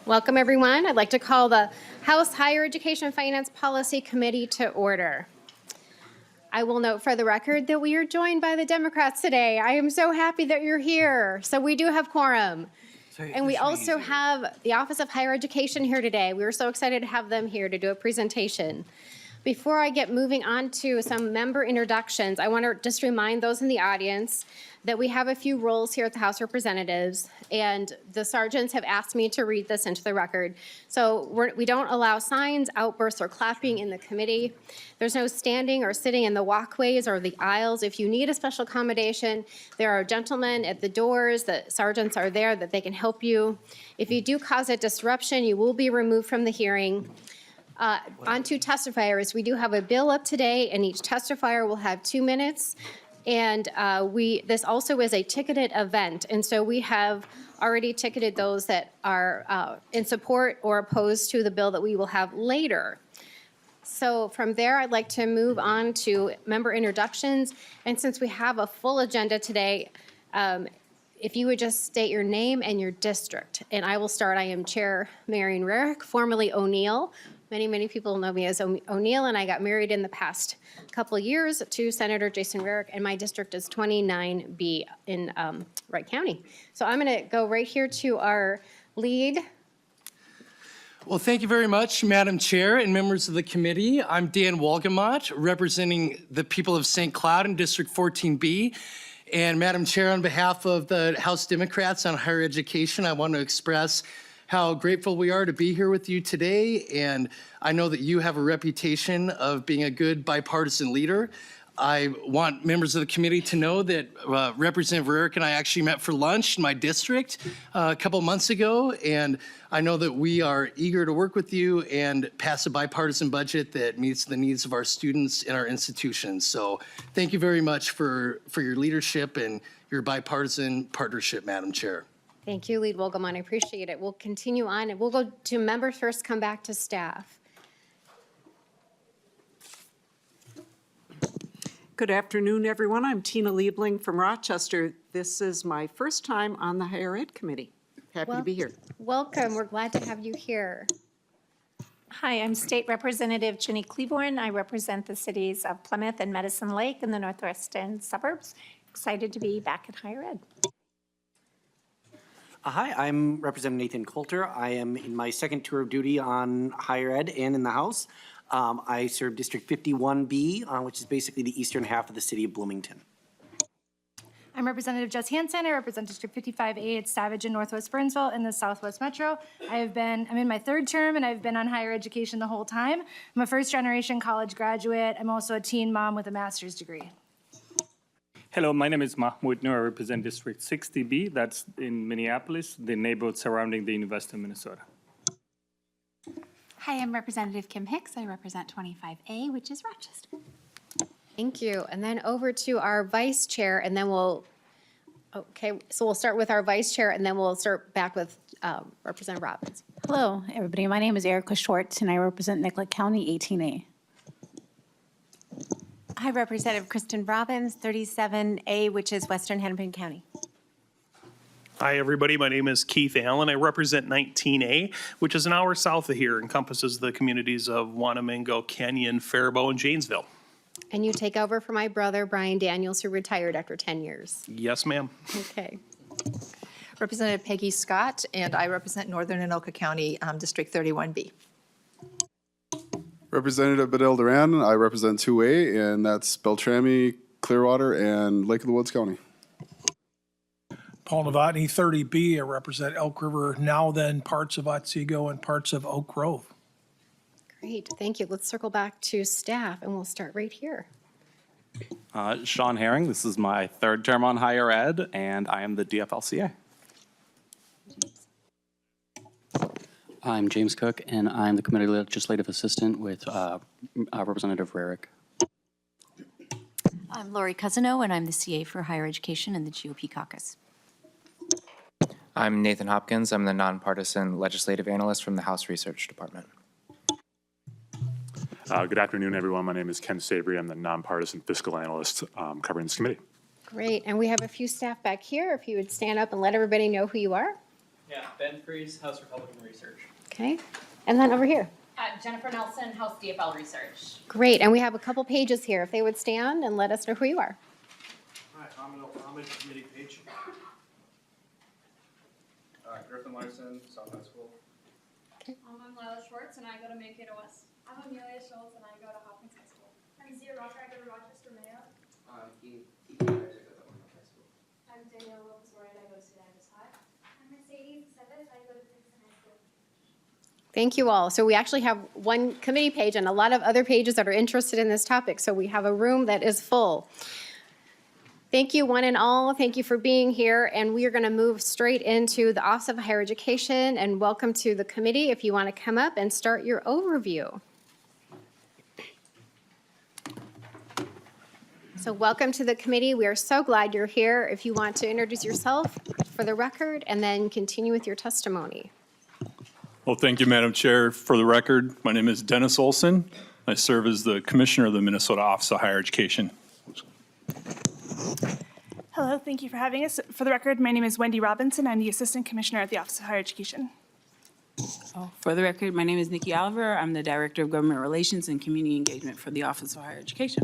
Welcome, everyone. I'd like to call the House Higher Education Finance Policy Committee to order. I will note for the record that we are joined by the Democrats today. I am so happy that you're here. So we do have quorum. And we also have the Office of Higher Education here today. We were so excited to have them here to do a presentation. Before I get moving on to some member introductions, I want to just remind those in the audience that we have a few rules here at the House of Representatives, and the sergeants have asked me to read this into the record. So we don't allow signs, outbursts, or clapping in the committee. There's no standing or sitting in the walkways or the aisles. If you need a special accommodation, there are gentlemen at the doors. The sergeants are there that they can help you. If you do cause a disruption, you will be removed from the hearing. On to testifiers, we do have a bill up today, and each testifier will have 2 minutes. And this also is a ticketed event, and so we have already ticketed those that are in support or opposed to the bill that we will have later. So from there, I'd like to move on to member introductions. And since we have a full agenda today, if you would just state your name and your district. And I will start. I am Chair Marion Rarick, formerly O'Neill. Many people know me as O'Neill, and I got married in the past couple of years to Senator Jason Rarick, and my district is 29B in Wright County. So I'm going to go right here to our lead. Well, thank you very much, Madam Chair and members of the committee. I'm Dan Wolgamott, representing the people of St. Cloud in District 14B. And Madam Chair, on behalf of the House Democrats on Higher Education, I want to express how grateful we are to be here with you today. And I know that you have a reputation of being a good bipartisan leader. I want members of the committee to know that Representative Rarick and I actually met for lunch in my district a couple months ago. And I know that we are eager to work with you and pass a bipartisan budget that meets the needs of our students and our institutions. So thank you very much for your leadership and your bipartisan partnership, Madam Chair. Thank you, Lead Wolgamott. I appreciate it. We'll continue on, and we'll go to members first, come back to staff. Good afternoon, everyone. I'm Tina Liebling from Rochester. This is my first time on the Higher Ed Committee. Happy to be here. Welcome. We're glad to have you here. Hi, I'm State Representative Ginny Cleaborn. I represent the cities of Plymouth and Medicine Lake in the northwestern suburbs. Excited to be back at Higher Ed. Hi, I'm Representative Nathan Coulter. I am in my second tour of duty on Higher Ed and in the House. I serve District 51B, which is basically the eastern half of the city of Bloomington. I'm Representative Jess Hansen. I represent District 55A at Savage in Northwest Burnsville in the Southwest Metro. I'm in my third term, and I've been on higher education the whole time. I'm a first-generation college graduate. I'm also a teen mom with a master's degree. Hello, my name is Mahmoud Noor. I represent District 60B, that's in Minneapolis, the neighborhood surrounding the University of Minnesota. Hi, I'm Representative Kim Hicks. I represent 25A, which is Rochester. Thank you. And then over to our vice chair, and then we'll start with our vice chair, and then we'll start back with Representative Robbins. Hello, everybody. My name is Erica Schwartz, and I represent Nicollet County 18A. Hi, Representative Kristen Robbins, 37A, which is Western Hennepin County. Hi, everybody. My name is Keith Allen. I represent 19A, which is an hour south of here, encompasses the communities of Wanamingo, Kenyon, Faribault, and Janesville. And you take over for my brother, Brian Daniels, who retired after 10 years. Yes, ma'am. Okay. Representative Peggy Scott, and I represent Northern Anoka County, District 31B. Representative Badil Duran, I represent 2A, and that's Beltrami, Clearwater, and Lake of the Woods County. Paul Novotny, 30B, I represent Elk River, now then parts of Otsego and parts of Oak Grove. Great, thank you. Let's circle back to staff, and we'll start right here. Sean Herring, this is my third term on Higher Ed, and I am the DFLCA. I'm James Cook, and I'm the Committee Legislative Assistant with Representative Rarick. I'm Lori Cousino, and I'm the CA for Higher Education in the GOP caucus. I'm Nathan Hopkins. I'm the nonpartisan legislative analyst from the House Research Department. Good afternoon, everyone. My name is Ken Sabry. I'm the nonpartisan fiscal analyst covering this committee. Great, and we have a few staff back here. If you would stand up and let everybody know who you are. Yeah, Ben Freeze, House Republican Research. Okay, and then over here. Jennifer Nelson, House DFL Research. Great, and we have a couple pages here. If they would stand and let us know who you are. Hi, Ahmed Al-Ahmed, committee page. Griffin Larson, South High School. I'm Lila Schwartz, and I go to Mankato West. I'm Amelia Schultz, and I go to Hopkins High School. I'm Zia Rocker, I go to Rochester Mayo. I'm Keith Myers, I go to Orange High School. I'm Danielle Lopez-Wright, I go to St. Agnes High. I'm Mercedes Seves, I go to Princeton High School. Thank you all. So we actually have one committee page and a lot of other pages that are interested in this topic. So we have a room that is full. Thank you one and all. Thank you for being here. And we are going to move straight into the Office of Higher Education, and welcome to the committee if you want to come up and start your overview. So welcome to the committee. We are so glad you're here. If you want to introduce yourself for the record and then continue with your testimony. Well, thank you, Madam Chair. For the record, my name is Dennis Olson. I serve as the Commissioner of the Minnesota Office of Higher Education. Hello, thank you for having us. For the record, my name is Wendy Robinson. I'm the Assistant Commissioner at the Office of Higher Education. For the record, my name is Nikki Oliver. I'm the Director of Government Relations and Community Engagement for the Office of Higher Education.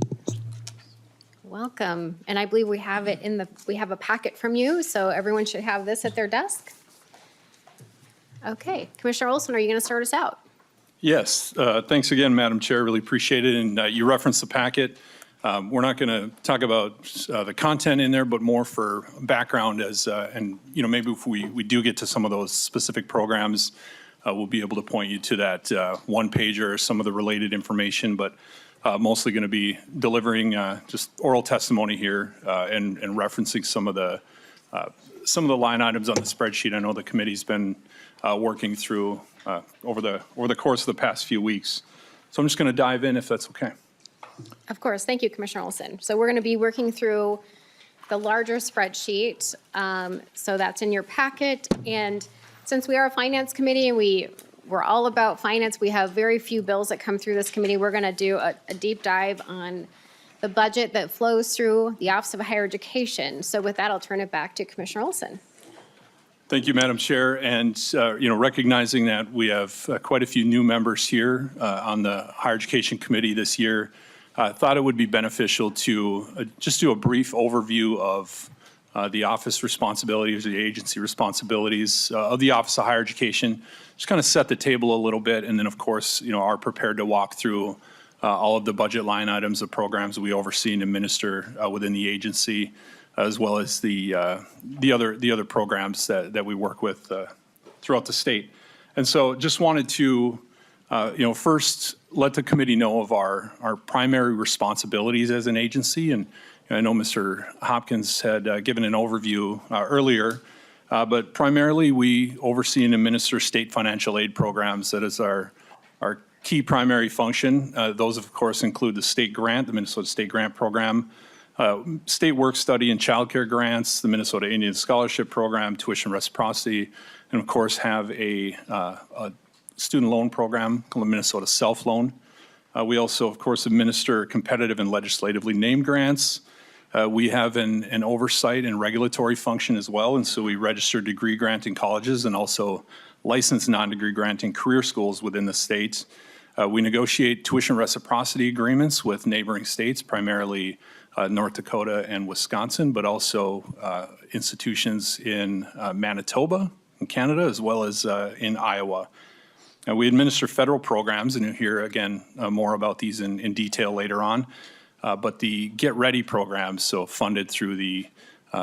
Welcome. And I believe we have it we have a packet from you, so everyone should have this at their desk. Okay, Commissioner Olson, are you going to start us out? Yes, thanks again, Madam Chair. Really appreciate it. And you referenced the packet. We're not going to talk about the content in there, but more for background and maybe if we do get to some of those specific programs, we'll be able to point you to that one pager or some of the related information, but mostly going to be delivering just oral testimony here and referencing some of the line items on the spreadsheet. I know the committee's been working through over the course of the past few weeks. So I'm just going to dive in if that's okay. Of course. Thank you, Commissioner Olson. So we're going to be working through the larger spreadsheet. So that's in your packet. And since we are a finance committee and we're all about finance, we have very few bills that come through this committee. We're going to do a deep dive on the budget that flows through the Office of Higher Education. So with that, I'll turn it back to Commissioner Olson. Thank you, Madam Chair. And, recognizing that we have quite a few new members here on the Higher Education Committee this year, I thought it would be beneficial to just do a brief overview of the office responsibilities, the agency responsibilities of the Office of Higher Education, just kind of set the table a little bit, and then, of course, are prepared to walk through all of the budget line items of programs we oversee and administer within the agency, as well as the other programs that we work with throughout the state. And so just wanted to first let the committee know of our primary responsibilities as an agency. And I know Mr. Hopkins had given an overview earlier, but primarily we oversee and administer state financial aid programs. That is our key primary function. Those, of course, include the state grant, the Minnesota State Grant Program, state work study and childcare grants, the Minnesota Indian Scholarship Program, tuition reciprocity, and of course have a student loan program called the Minnesota Self Loan. We also, of course, administer competitive and legislatively named grants. We have an oversight and regulatory function as well, and so we register degree granting colleges and also license non-degree granting career schools within the state. We negotiate tuition reciprocity agreements with neighboring states, primarily North Dakota and Wisconsin, but also institutions in Manitoba in Canada, as well as in Iowa. We administer federal programs, and you'll hear again more about these in detail later on. But the Get Ready program, so funded through the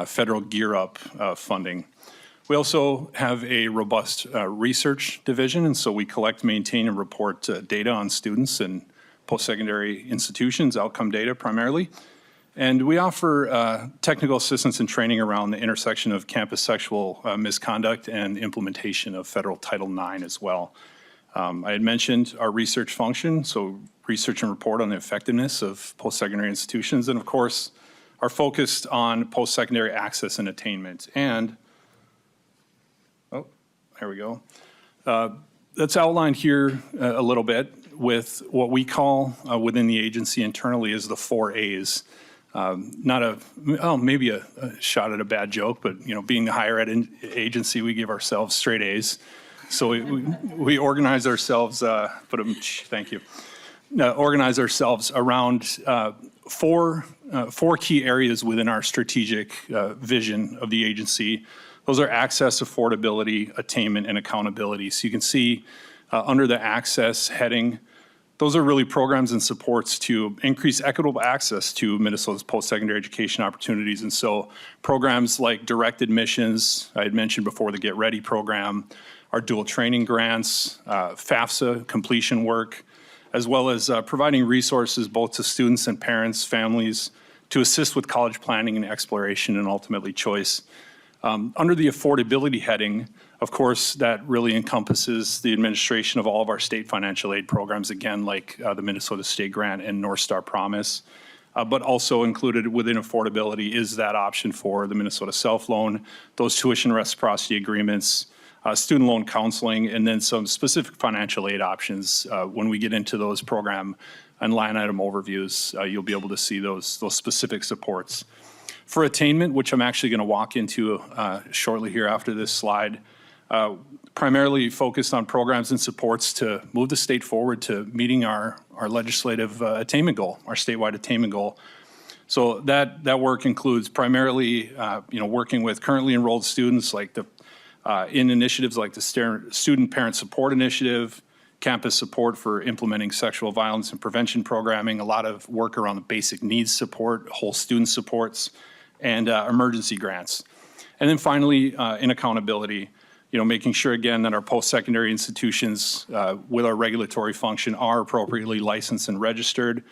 federal Gear Up funding. We also have a robust research division, and so we collect, maintain, and report data on students and post-secondary institutions, outcome data primarily. And we offer technical assistance and training around the intersection of campus sexual misconduct and implementation of federal Title IX as well. I had mentioned our research function, so research and report on the effectiveness of post-secondary institutions, and of course, are focused on post-secondary access and attainment. And, oh, there we go. That's outlined here a little bit with what we call within the agency internally as the 4 A's. maybe a shot at a bad joke, but being a higher ed agency, we give ourselves straight A's. So we organize ourselves, thank you. Organize ourselves around four key areas within our strategic vision of the agency. Those are access, affordability, attainment, and accountability. So you can see under the access heading, those are really programs and supports to increase equitable access to Minnesota's post-secondary education opportunities. And so programs like direct admissions, I had mentioned before, the Get Ready program, our dual training grants, FAFSA completion work, as well as providing resources both to students and parents, families, to assist with college planning and exploration and ultimately choice. Under the affordability heading, of course, that really encompasses the administration of all of our state financial aid programs, again, like the Minnesota State Grant and North Star Promise. But also included within affordability is that option for the Minnesota Self-Loan, those tuition reciprocity agreements, student loan counseling, and then some specific financial aid options. When we get into those program and line item overviews, you'll be able to see those specific supports. For attainment, which I'm actually going to walk into shortly here after this slide, primarily focused on programs and supports to move the state forward to meeting our legislative attainment goal, our statewide attainment goal. So that work includes primarily working with currently enrolled students like in initiatives like the Student Parent Support Initiative, campus support for implementing sexual violence and prevention programming, a lot of work around the basic needs support, whole student supports, and emergency grants. And then finally, in accountability, making sure again that our post-secondary institutions with our regulatory function are appropriately licensed and registered,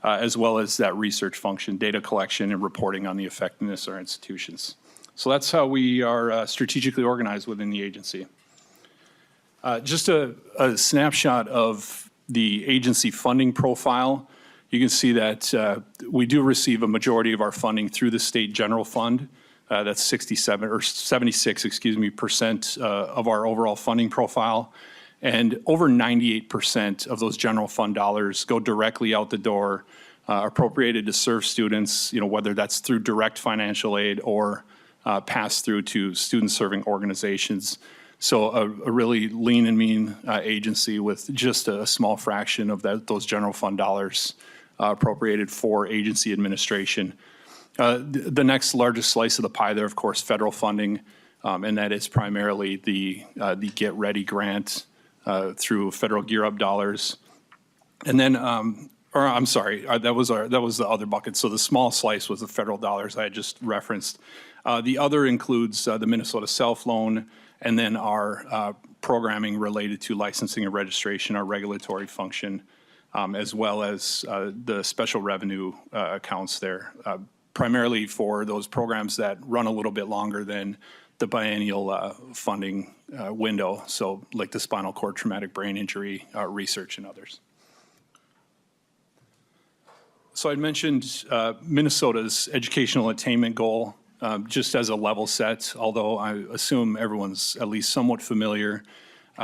as well as that research function, data collection and reporting on the effectiveness of our institutions. So that's how we are strategically organized within the agency. Just a snapshot of the agency funding profile. You can see that we do receive a majority of our funding through the state general fund. That's 76% of our overall funding profile. And over 98% of those general fund dollars go directly out the door, appropriated to serve students, whether that's through direct financial aid or pass through to student serving organizations. So a really lean and mean agency with just a small fraction of those general fund dollars appropriated for agency administration. The next largest slice of the pie there, of course, federal funding, and that is primarily the Get Ready grant through federal Gear Up dollars. And then, that was the other bucket. So the small slice was the federal dollars I had just referenced. The other includes the Minnesota Self-Loan, and then our programming related to licensing and registration, our regulatory function, as well as the special revenue accounts there, primarily for those programs that run a little bit longer than the biennial funding window, so like the spinal cord traumatic brain injury research and others. So I mentioned Minnesota's educational attainment goal, just as a level set, although I assume everyone's at least somewhat familiar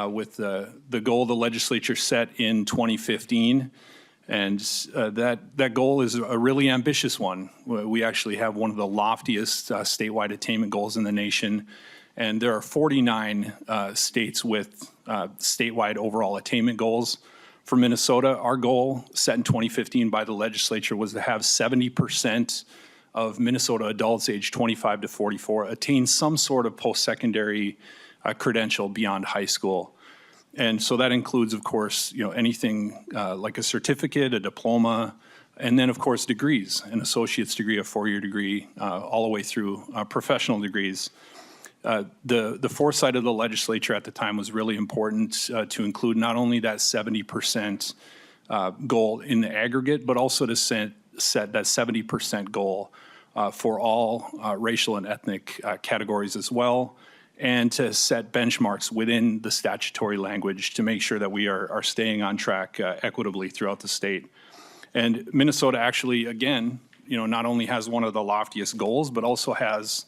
with the goal the legislature set in 2015. And that goal is a really ambitious one. We actually have one of the loftiest statewide attainment goals in the nation. And there are 49 states with statewide overall attainment goals. For Minnesota, our goal set in 2015 by the legislature was to have 70% of Minnesota adults aged 25 to 44 attain some sort of post-secondary credential beyond high school. And so that includes, of course, anything like a certificate, a diploma, and then, of course, degrees, an associate's degree, a four-year degree, all the way through professional degrees. The foresight of the legislature at the time was really important to include not only that 70% goal in the aggregate, but also to set that 70% goal for all racial and ethnic categories as well, and to set benchmarks within the statutory language to make sure that we are staying on track equitably throughout the state. And Minnesota actually, again, not only has one of the loftiest goals, but also has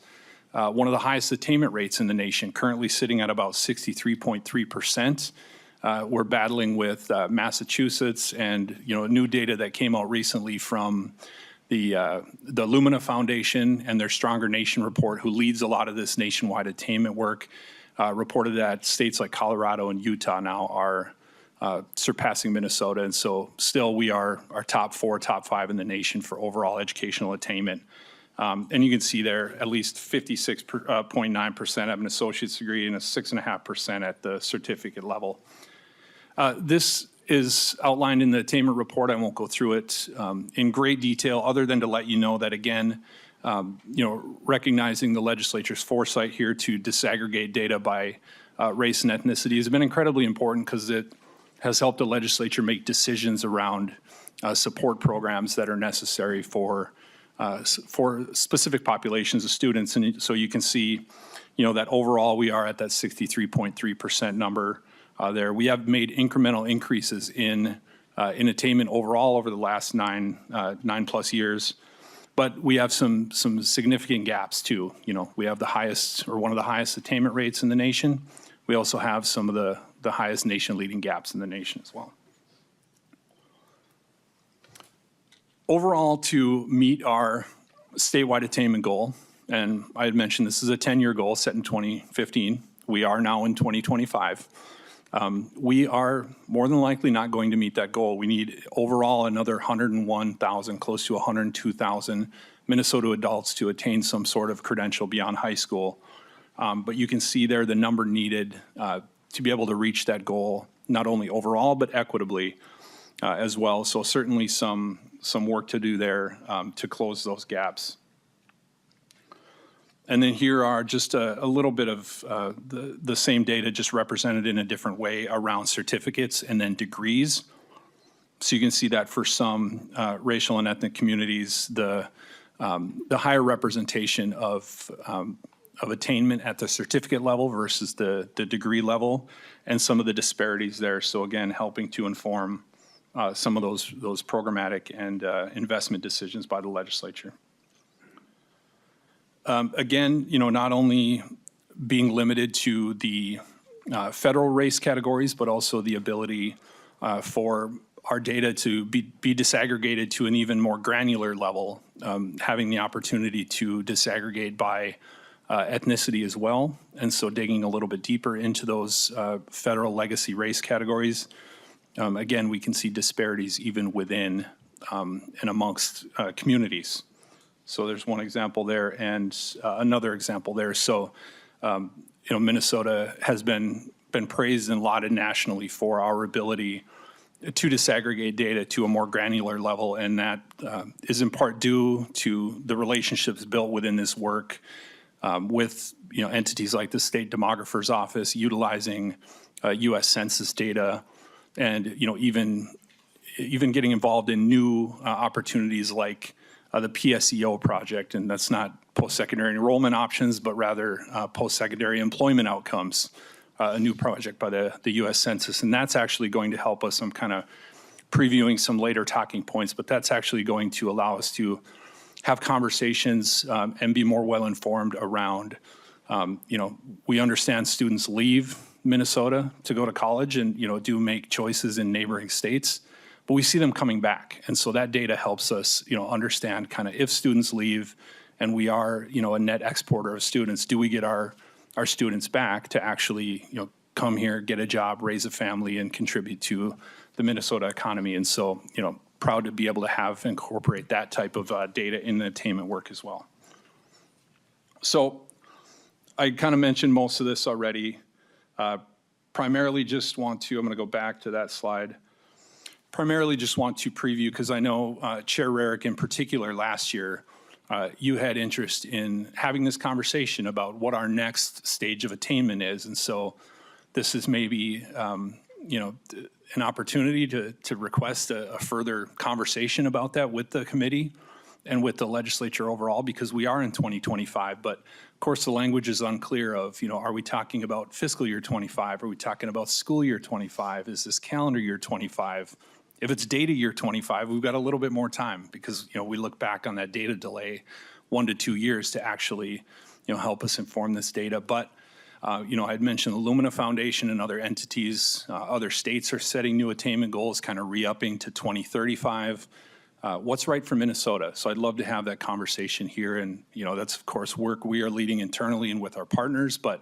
one of the highest attainment rates in the nation, currently sitting at about 63.3%. We're battling with Massachusetts and new data that came out recently from the Lumina Foundation and their Stronger Nation report, who leads a lot of this nationwide attainment work, reported that states like Colorado and Utah now are surpassing Minnesota. And so still we are top 4, top 5 in the nation for overall educational attainment. And you can see there at least 56.9% have an associate's degree and a 6.5% at the certificate level. This is outlined in the attainment report. I won't go through it in great detail, other than to let you know that, again, recognizing the legislature's foresight here to disaggregate data by race and ethnicity has been incredibly important, because it has helped the legislature make decisions around support programs that are necessary for specific populations of students. And so you can see, that overall we are at that 63.3% number there. We have made incremental increases in attainment overall over the last nine plus years, but we have some significant gaps too. We have the highest, or one of the highest attainment rates in the nation. We also have some of the highest nation-leading gaps in the nation as well. Overall, to meet our statewide attainment goal, and I had mentioned this is a 10-year goal set in 2015. We are now in 2025. We are more than likely not going to meet that goal. We need overall another 101,000, close to 102,000 Minnesota adults to attain some sort of credential beyond high school. But you can see there the number needed to be able to reach that goal, not only overall, but equitably as well. So certainly some work to do there to close those gaps. And then here are just a little bit of the same data, just represented in a different way around certificates and then degrees. So you can see that for some racial and ethnic communities, the higher representation of attainment at the certificate level versus the degree level, and some of the disparities there. So again, helping to inform some of those programmatic and investment decisions by the legislature. Again, not only being limited to the federal race categories, but also the ability for our data to be disaggregated to an even more granular level, having the opportunity to disaggregate by ethnicity as well. And so digging a little bit deeper into those federal legacy race categories, again, we can see disparities even within and amongst communities. So there's one example there and another example there. So, Minnesota has been praised and lauded nationally for our ability to disaggregate data to a more granular level, and that is in part due to the relationships built within this work with entities like the State Demographer's Office, utilizing U.S. Census data, and even getting involved in new opportunities like the PSEO project, and that's not post-secondary enrollment options, but rather post-secondary employment outcomes, a new project by the U.S. Census. And that's actually going to help us. I'm kind of previewing some later talking points, but that's actually going to allow us to have conversations and be more well-informed around, we understand students leave Minnesota to go to college and, do make choices in neighboring states, but we see them coming back. And so that data helps us, understand kind of if students leave and we are, a net exporter of students, do we get our students back to actually, come here, get a job, raise a family, and contribute to the Minnesota economy? And so, proud to be able to incorporate that type of data in the attainment work as well. So I kind of mentioned most of this already. Primarily just want to, I'm going to go back to that slide. Primarily just want to preview, because I know Chair Rarick in particular last year, you had interest in having this conversation about what our next stage of attainment is. And so this is maybe, an opportunity to request a further conversation about that with the committee and with the legislature overall, because we are in 2025. But of course, the language is unclear of, are we talking about fiscal year 25? Are we talking about school year 25? Is this calendar year 25? If it's data year 25, we've got a little bit more time, because, we look back on that data delay 1 to 2 years to actually, help us inform this data. But, I'd mentioned the Lumina Foundation and other entities. Other states are setting new attainment goals, kind of re-upping to 2035. what's right for Minnesota. So I'd love to have that conversation here. And, that's, of course, work we are leading internally and with our partners, but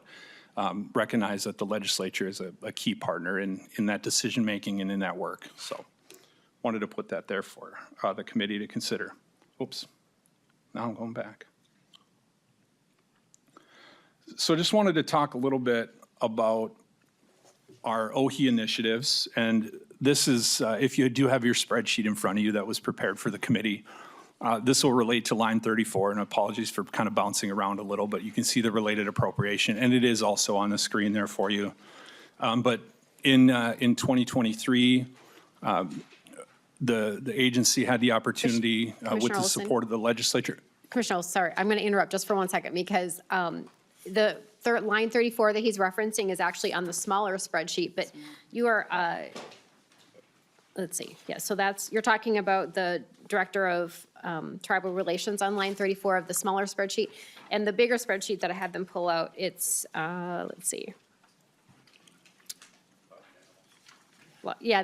recognize that the legislature is a key partner in that decision-making and in that work. So wanted to put that there for the committee to consider. Oops, now I'm going back. So just wanted to talk a little bit about our OHE initiatives. And this is, if you do have your spreadsheet in front of you that was prepared for the committee, this will relate to line 34, and apologies for kind of bouncing around a little, but you can see the related appropriation, and it is also on the screen there for you. But in 2023, the agency had the opportunity with the support of the legislature. Commissioner, sorry, I'm going to interrupt just for 1 second because the line 34 that he's referencing is actually on the smaller spreadsheet, but you are, let's see, yeah, so you're talking about the Director of Tribal Relations on line 34 of the smaller spreadsheet, and the bigger spreadsheet that I had them pull out, it's, let's see. Well, yeah,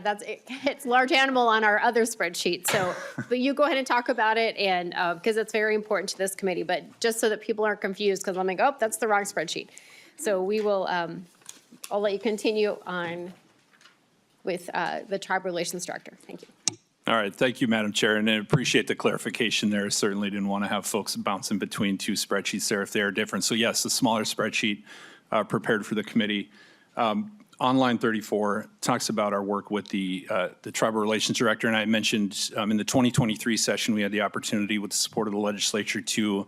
it's large animal on our other spreadsheet, so, but you go ahead and talk about it, and, because it's very important to this committee, but just so that people aren't confused, because I'm like, oh, that's the wrong spreadsheet. So we will, I'll let you continue on with the Tribal Relations Director. Thank you. All right, thank you, Madam Chair, and I appreciate the clarification there. Certainly didn't want to have folks bouncing between two spreadsheets there if they are different. So yes, the smaller spreadsheet prepared for the committee. On line 34 talks about our work with the Tribal Relations Director, and I mentioned in the 2023 session we had the opportunity with the support of the legislature to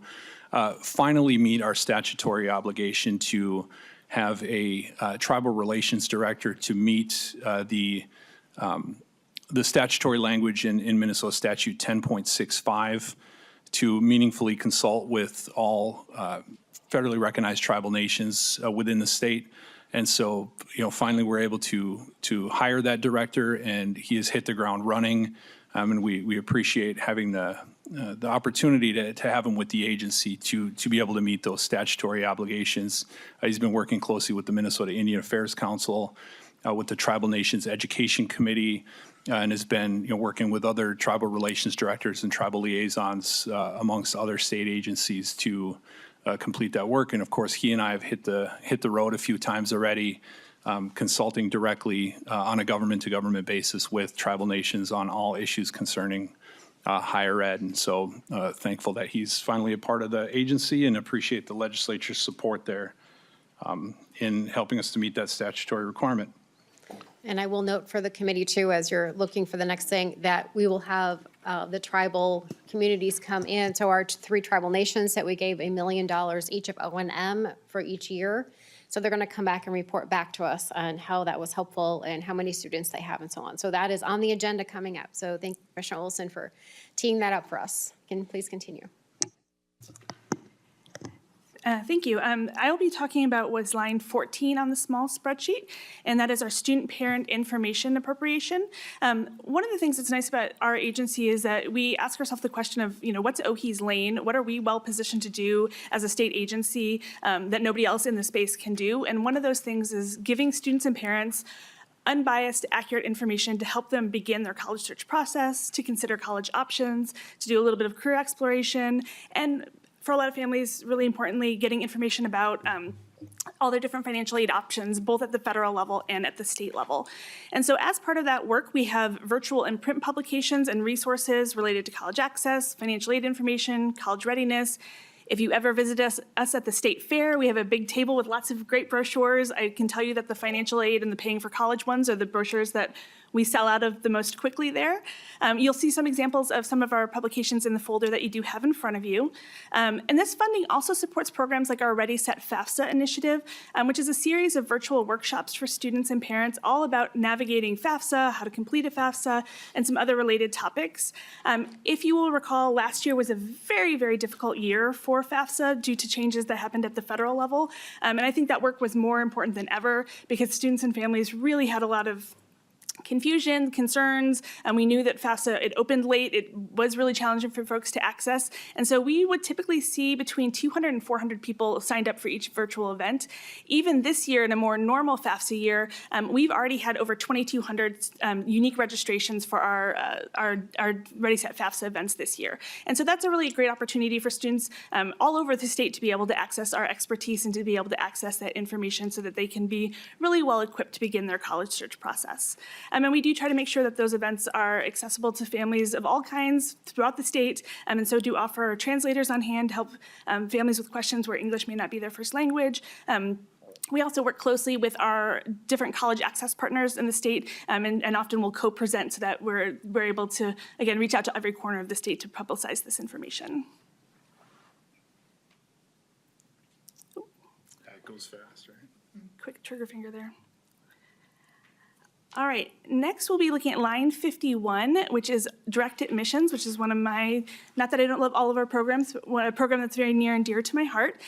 finally meet our statutory obligation to have a Tribal Relations Director to meet the statutory language in Minnesota Statute 10.65 to meaningfully consult with all federally recognized tribal nations within the state. And so, finally we're able to hire that director, and he has hit the ground running. And we appreciate having the opportunity to have him with the agency to be able to meet those statutory obligations. He's been working closely with the Minnesota Indian Affairs Council, with the Tribal Nations Education Committee, and has been working with other tribal relations directors and tribal liaisons amongst other state agencies to complete that work. And of course, he and I have hit the road a few times already, consulting directly on a government-to-government basis with tribal nations on all issues concerning higher ed. And so thankful that he's finally a part of the agency, and appreciate the legislature's support there in helping us to meet that statutory requirement. And I will note for the committee too, as you're looking for the next thing, that we will have the tribal communities come in. So our 3 tribal nations that we gave $1 million each of O&M for each year. So they're going to come back and report back to us on how that was helpful and how many students they have and so on. So that is on the agenda coming up. So thank you, Commissioner Olson, for teeing that up for us. Can please continue. Thank you. I will be talking about was line 14 on the small spreadsheet, and that is our student parent information appropriation. One of the things that's nice about our agency is that we ask ourselves the question of, what's OHE's lane? What are we well positioned to do as a state agency that nobody else in the space can do? And one of those things is giving students and parents unbiased, accurate information to help them begin their college search process, to consider college options, to do a little bit of career exploration, and for a lot of families, really importantly, getting information about all their different financial aid options, both at the federal level and at the state level. And so as part of that work, we have virtual and print publications and resources related to college access, financial aid information, college readiness. If you ever visit us at the state fair, we have a big table with lots of great brochures. I can tell you that the financial aid and the paying for college ones are the brochures that we sell out of the most quickly there. You'll see some examples of some of our publications in the folder that you do have in front of you. And this funding also supports programs like our Ready, Set, FAFSA initiative, which is a series of virtual workshops for students and parents all about navigating FAFSA, how to complete a FAFSA, and some other related topics. If you will recall, last year was a very, very difficult year for FAFSA due to changes that happened at the federal level. And I think that work was more important than ever because students and families really had a lot of confusion, concerns. We knew that FAFSA, it opened late. It was really challenging for folks to access. And so we would typically see between 200 and 400 people signed up for each virtual event. Even this year, in a more normal FAFSA year, we've already had over 2,200 unique registrations for our Ready, Set, FAFSA events this year. And so that's a really great opportunity for students all over the state to be able to access our expertise and to be able to access that information so that they can be really well equipped to begin their college search process. And we do try to make sure that those events are accessible to families of all kinds throughout the state, and so do offer translators on hand to help families with questions where English may not be their first language. We also work closely with our different college access partners in the state, and often will co-present so that we're able to, again, reach out to every corner of the state to publicize this information. Yeah, it goes fast, right? Quick trigger finger there. All right, next we'll be looking at line 51, which is direct admissions, which is one of my, not that I don't love all of our programs, but a program that's very near and dear to my heart.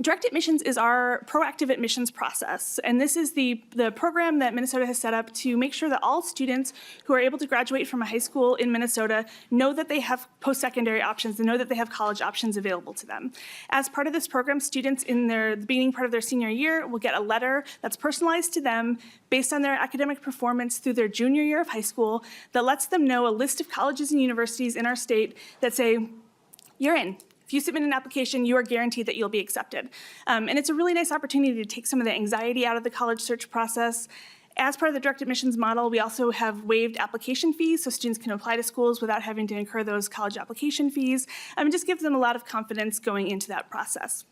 Direct admissions is our proactive admissions process, and this is the program that Minnesota has set up to make sure that all students who are able to graduate from a high school in Minnesota know that they have post-secondary options and know that they have college options available to them. As part of this program, students in the beginning part of their senior year will get a letter that's personalized to them based on their academic performance through their junior year of high school that lets them know a list of colleges and universities in our state that say, you're in. If you submit an application, you are guaranteed that you'll be accepted. And it's a really nice opportunity to take some of the anxiety out of the college search process. As part of the direct admissions model, we also have waived application fees, so students can apply to schools without having to incur those college application fees. It just gives them a lot of confidence going into that process.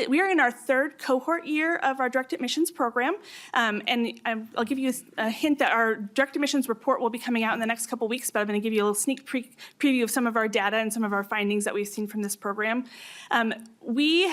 We are in our third cohort year of our direct admissions program, and I'll give you a hint that our direct admissions report will be coming out in the next couple weeks, but I'm going to give you a little sneak preview of some of our data and some of our findings that we've seen from this program. We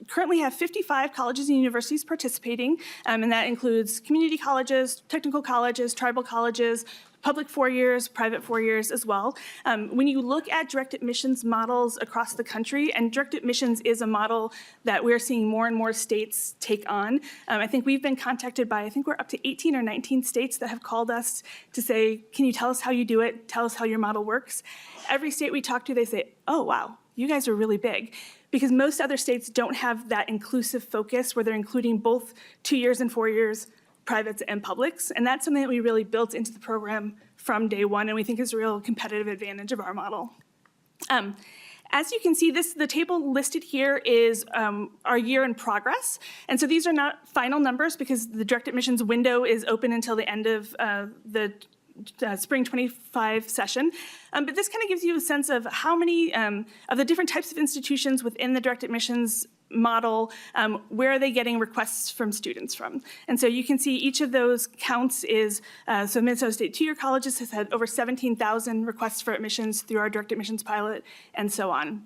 currently have 55 colleges and universities participating, and that includes community colleges, technical colleges, tribal colleges, public 4 years, private 4 years as well. When you look at direct admissions models across the country, and direct admissions is a model that we're seeing more and more states take on. I think we've been contacted by, I think we're up to 18 or 19 states that have called us to say, can you tell us how you do it? Tell us how your model works. Every state we talk to, they say, oh, wow, you guys are really big. Because most other states don't have that inclusive focus where they're including both 2 years and 4 years, privates and publics, and that's something that we really built into the program from day one, and we think is a real competitive advantage of our model. As you can see, the table listed here is our year in progress, and so these are not final numbers because the direct admissions window is open until the end of the spring 25 session. But this kind of gives you a sense of how many of the different types of institutions within the direct admissions model, where are they getting requests from students from? And so you can see each of those counts is, so Minnesota State two-year colleges has had over 17,000 requests for admissions through our direct admissions pilot, and so on.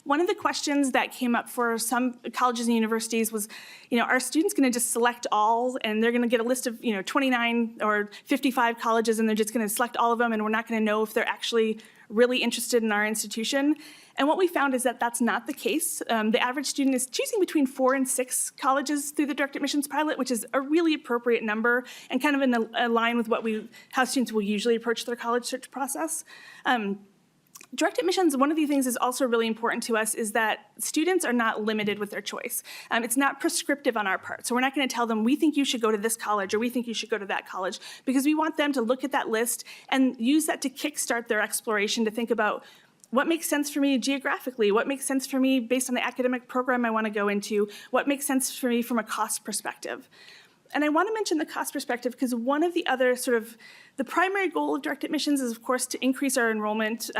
One of the questions that came up for some colleges and universities was, are students going to just select all, and they're going to get a list of, 29 or 55 colleges, and they're just going to select all of them, and we're not going to know if they're actually really interested in our institution? And what we found is that that's not the case. The average student is choosing between 4 and 6 colleges through the direct admissions pilot, which is a really appropriate number and kind of in line with how students will usually approach their college search process. Direct admissions, one of the things is also really important to us is that students are not limited with their choice. It's not prescriptive on our part. So we're not going to tell them, we think you should go to this college or we think you should go to that college, because we want them to look at that list and use that to kickstart their exploration to think about what makes sense for me geographically, what makes sense for me based on the academic program I want to go into, what makes sense for me from a cost perspective. And I want to mention the cost perspective because one of the other the primary goal of direct admissions is, of course, to increase our enrollment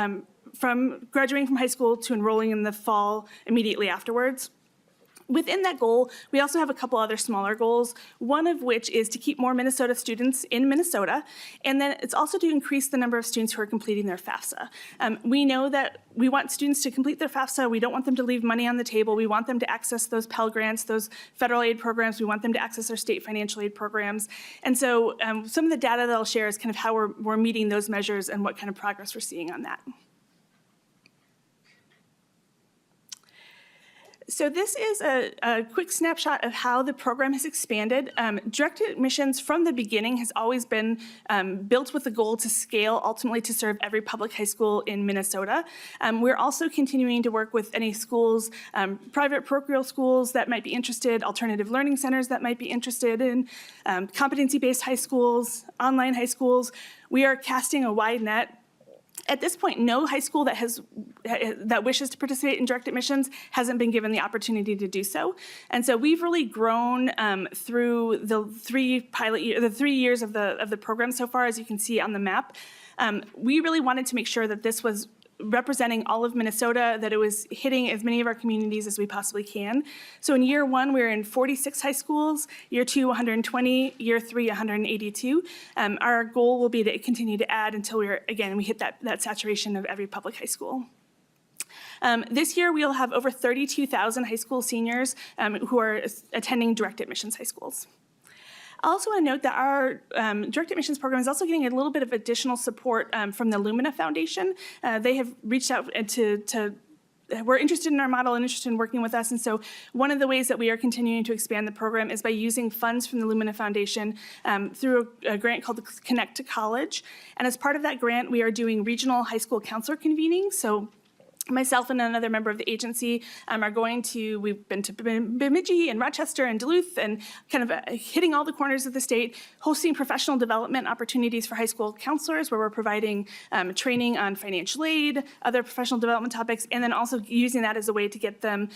from graduating from high school to enrolling in the fall immediately afterwards. Within that goal, we also have a couple other smaller goals, one of which is to keep more Minnesota students in Minnesota, and then it's also to increase the number of students who are completing their FAFSA. We know that we want students to complete their FAFSA. We don't want them to leave money on the table. We want them to access those Pell Grants, those federal aid programs. We want them to access our state financial aid programs. And so some of the data that I'll share is kind of how we're meeting those measures and what kind of progress we're seeing on that. So this is a quick snapshot of how the program has expanded. Direct admissions from the beginning has always been built with the goal to scale ultimately to serve every public high school in Minnesota. We're also continuing to work with any schools, private parochial schools that might be interested, alternative learning centers that might be interested in, competency-based high schools, online high schools. We are casting a wide net. At this point, no high school that wishes to participate in direct admissions hasn't been given the opportunity to do so. And so we've really grown through the 3 years of the program so far, as you can see on the map. We really wanted to make sure that this was representing all of Minnesota, that it was hitting as many of our communities as we possibly can. So in year 1, we're in 46 high schools, year 2, 120, year 3, 182. Our goal will be to continue to add until we hit that saturation of every public high school. This year, we'll have over 32,000 high school seniors who are attending direct admissions high schools. I also want to note that our direct admissions program is also getting a little bit of additional support from the Lumina Foundation. They have reached out we're interested in our model and interested in working with us. And so one of the ways that we are continuing to expand the program is by using funds from the Lumina Foundation through a grant called the Connect to College. And as part of that grant, we are doing regional high school counselor convening. So myself and another member of the agency we've been to Bemidji and Rochester and Duluth and kind of hitting all the corners of the state, hosting professional development opportunities for high school counselors where we're providing training on financial aid, other professional development topics, and then also using that as a way to get them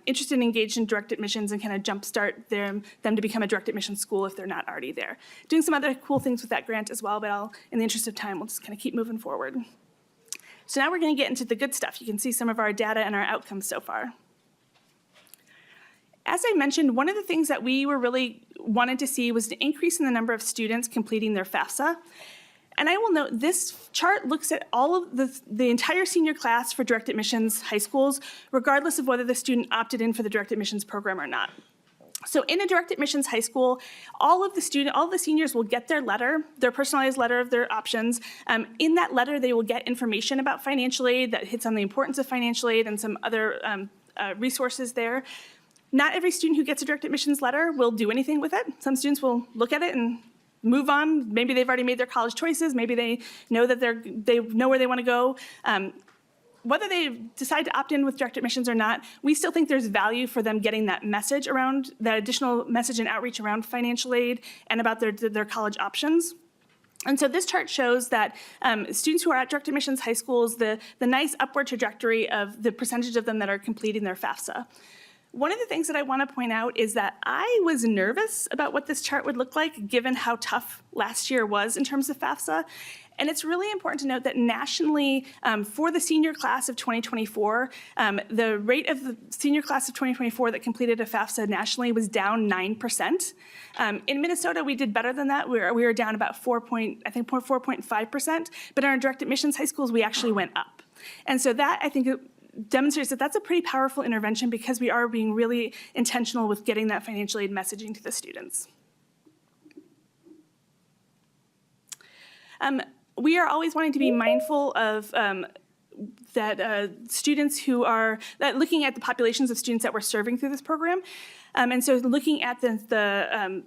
interested and engaged in direct admissions and kind of jumpstart them to become a direct admissions school if they're not already there. Doing some other cool things with that grant as well, but in the interest of time, we'll just kind of keep moving forward. So now we're going to get into the good stuff. You can see some of our data and our outcomes so far. As I mentioned, one of the things that we really wanted to see was an increase in the number of students completing their FAFSA. And I will note this chart looks at all of the entire senior class for direct admissions high schools, regardless of whether the student opted in for the direct admissions program or not. So in a direct admissions high school, all of the seniors will get their letter, their personalized letter of their options. In that letter, they will get information about financial aid that hits on the importance of financial aid and some other resources there. Not every student who gets a direct admissions letter will do anything with it. Some students will look at it and move on. Maybe they've already made their college choices. Maybe they know that they know where they want to go. Whether they decide to opt in with direct admissions or not, we still think there's value for them getting that message around, that additional message and outreach around financial aid and about their college options. And so this chart shows that students who are at direct admissions high schools, the nice upward trajectory of the percentage of them that are completing their FAFSA. One of the things that I want to point out is that I was nervous about what this chart would look like given how tough last year was in terms of FAFSA. And it's really important to note that nationally, for the senior class of 2024, the rate of the senior class of 2024 that completed a FAFSA nationally was down 9%. In Minnesota, we did better than that. We were down about 4.5%. But in our direct admissions high schools, we actually went up. And so that, I think, demonstrates that that's a pretty powerful intervention because we are being really intentional with getting that financial aid messaging to the students. We are always wanting to be mindful of students who are looking at the populations of students that we're serving through this program. And so looking at the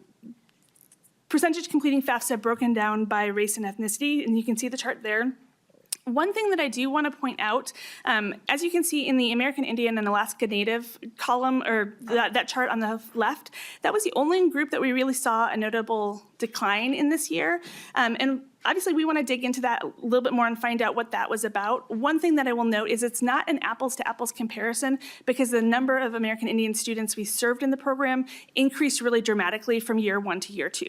percentage completing FAFSA broken down by race and ethnicity, and you can see the chart there. One thing that I do want to point out, as you can see in the American Indian and Alaska Native column, or that chart on the left, that was the only group that we really saw a notable decline in this year. And obviously, we want to dig into that a little bit more and find out what that was about. One thing that I will note is it's not an apples-to-apples comparison because the number of American Indian students we served in the program increased really dramatically from year 1 to year 2.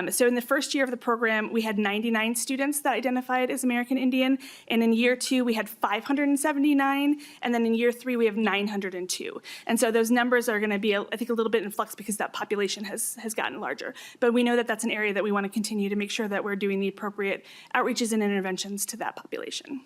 So in the first year of the program, we had 99 students that identified as American Indian, and in year 2, we had 579, and then in year 3, we have 902. And so those numbers are going to be, I think, a little bit in flux because that population has gotten larger. But we know that that's an area that we want to continue to make sure that we're doing the appropriate outreaches and interventions to that population.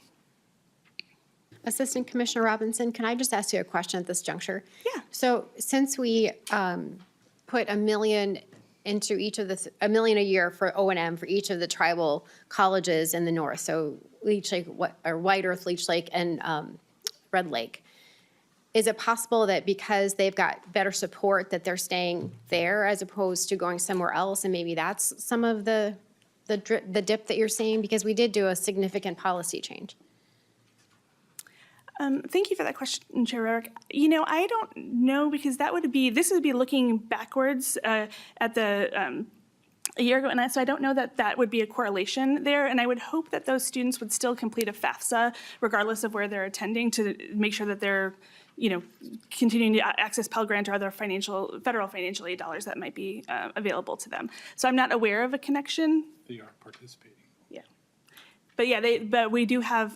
Assistant Commissioner Robinson, can I just ask you a question at this juncture? Yeah. So since we put $1 million into each of $1 million a year for O&M for each of the tribal colleges in the north, so Leech Lake, or White Earth, Leech Lake, and Red Lake, is it possible that because they've got better support that they're staying there as opposed to going somewhere else? And maybe that's some of the dip that you're seeing? Because we did do a significant policy change. Thank you for that question, Chair Rarick. You know, I don't know, because this would be looking backwards at the a year ago, and so I don't know that that would be a correlation there, and I would hope that those students would still complete a FAFSA regardless of where they're attending to make sure that they're, you know, continuing to access Pell Grant or other federal financial aid dollars that might be available to them. So I'm not aware of a connection. They are participating. Yeah. But yeah, but we do have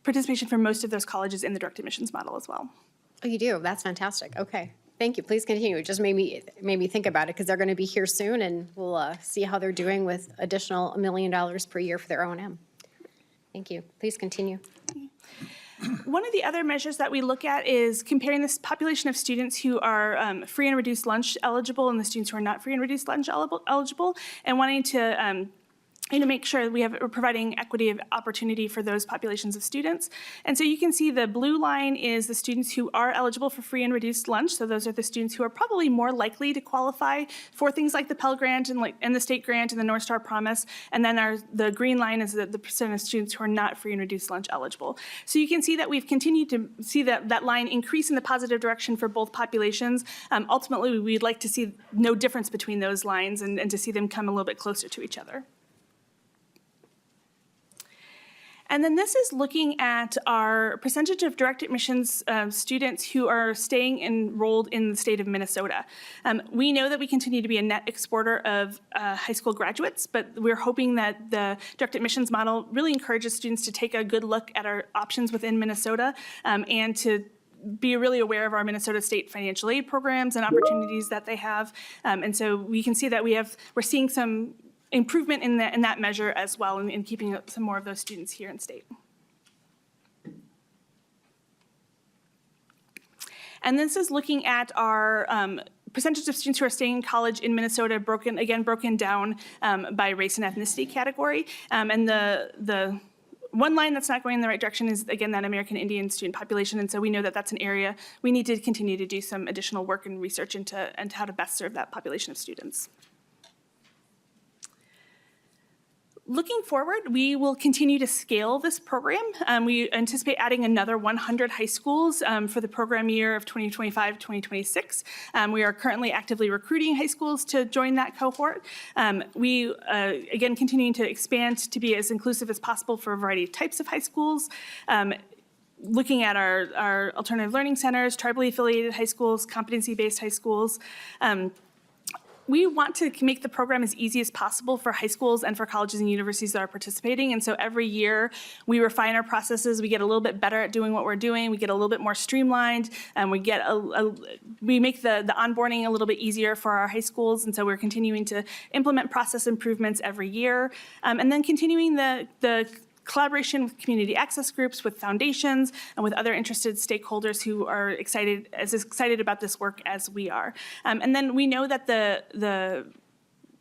participation from most of those colleges in the direct admissions model as well. Oh, you do? That's fantastic. Okay. Thank you. Please continue. It just made me think about it because they're going to be here soon, and we'll see how they're doing with additional $1 million per year for their O&M. Thank you. Please continue. One of the other measures that we look at is comparing this population of students who are free and reduced lunch eligible and the students who are not free and reduced lunch eligible, and wanting to make sure we're providing equity of opportunity for those populations of students. And so you can see the blue line is the students who are eligible for free and reduced lunch. So those are the students who are probably more likely to qualify for things like the Pell Grant and the state grant and the North Star Promise. And then the green line is the percent of students who are not free and reduced lunch eligible. So you can see that we've continued to see that line increase in the positive direction for both populations. Ultimately, we'd like to see no difference between those lines and to see them come a little bit closer to each other. And then this is looking at our percentage of direct admissions students who are staying enrolled in the state of Minnesota. We know that we continue to be a net exporter of high school graduates, but we're hoping that the direct admissions model really encourages students to take a good look at our options within Minnesota and to be really aware of our Minnesota state financial aid programs and opportunities that they have. And so we can see that we're seeing some improvement in that measure as well, in keeping some more of those students here in state. And this is looking at our percentage of students who are staying in college in Minnesota, broken down by race and ethnicity category. And the one line that's not going in the right direction is, again, that American Indian student population. And so we know that that's an area we need to continue to do some additional work and research into how to best serve that population of students. Looking forward, we will continue to scale this program. We anticipate adding another 100 high schools for the program year of 2025-2026. We are currently actively recruiting high schools to join that cohort. We, again, continuing to expand to be as inclusive as possible for a variety of types of high schools. Looking at our alternative learning centers, tribally affiliated high schools, competency-based high schools. We want to make the program as easy as possible for high schools and for colleges and universities that are participating. And so every year we refine our processes. We get a little bit better at doing what we're doing. We get a little bit more streamlined, and we make the onboarding a little bit easier for our high schools. And so we're continuing to implement process improvements every year. And then continuing the collaboration with community access groups, with foundations, and with other interested stakeholders who are excited about this work as we are. And then we know that the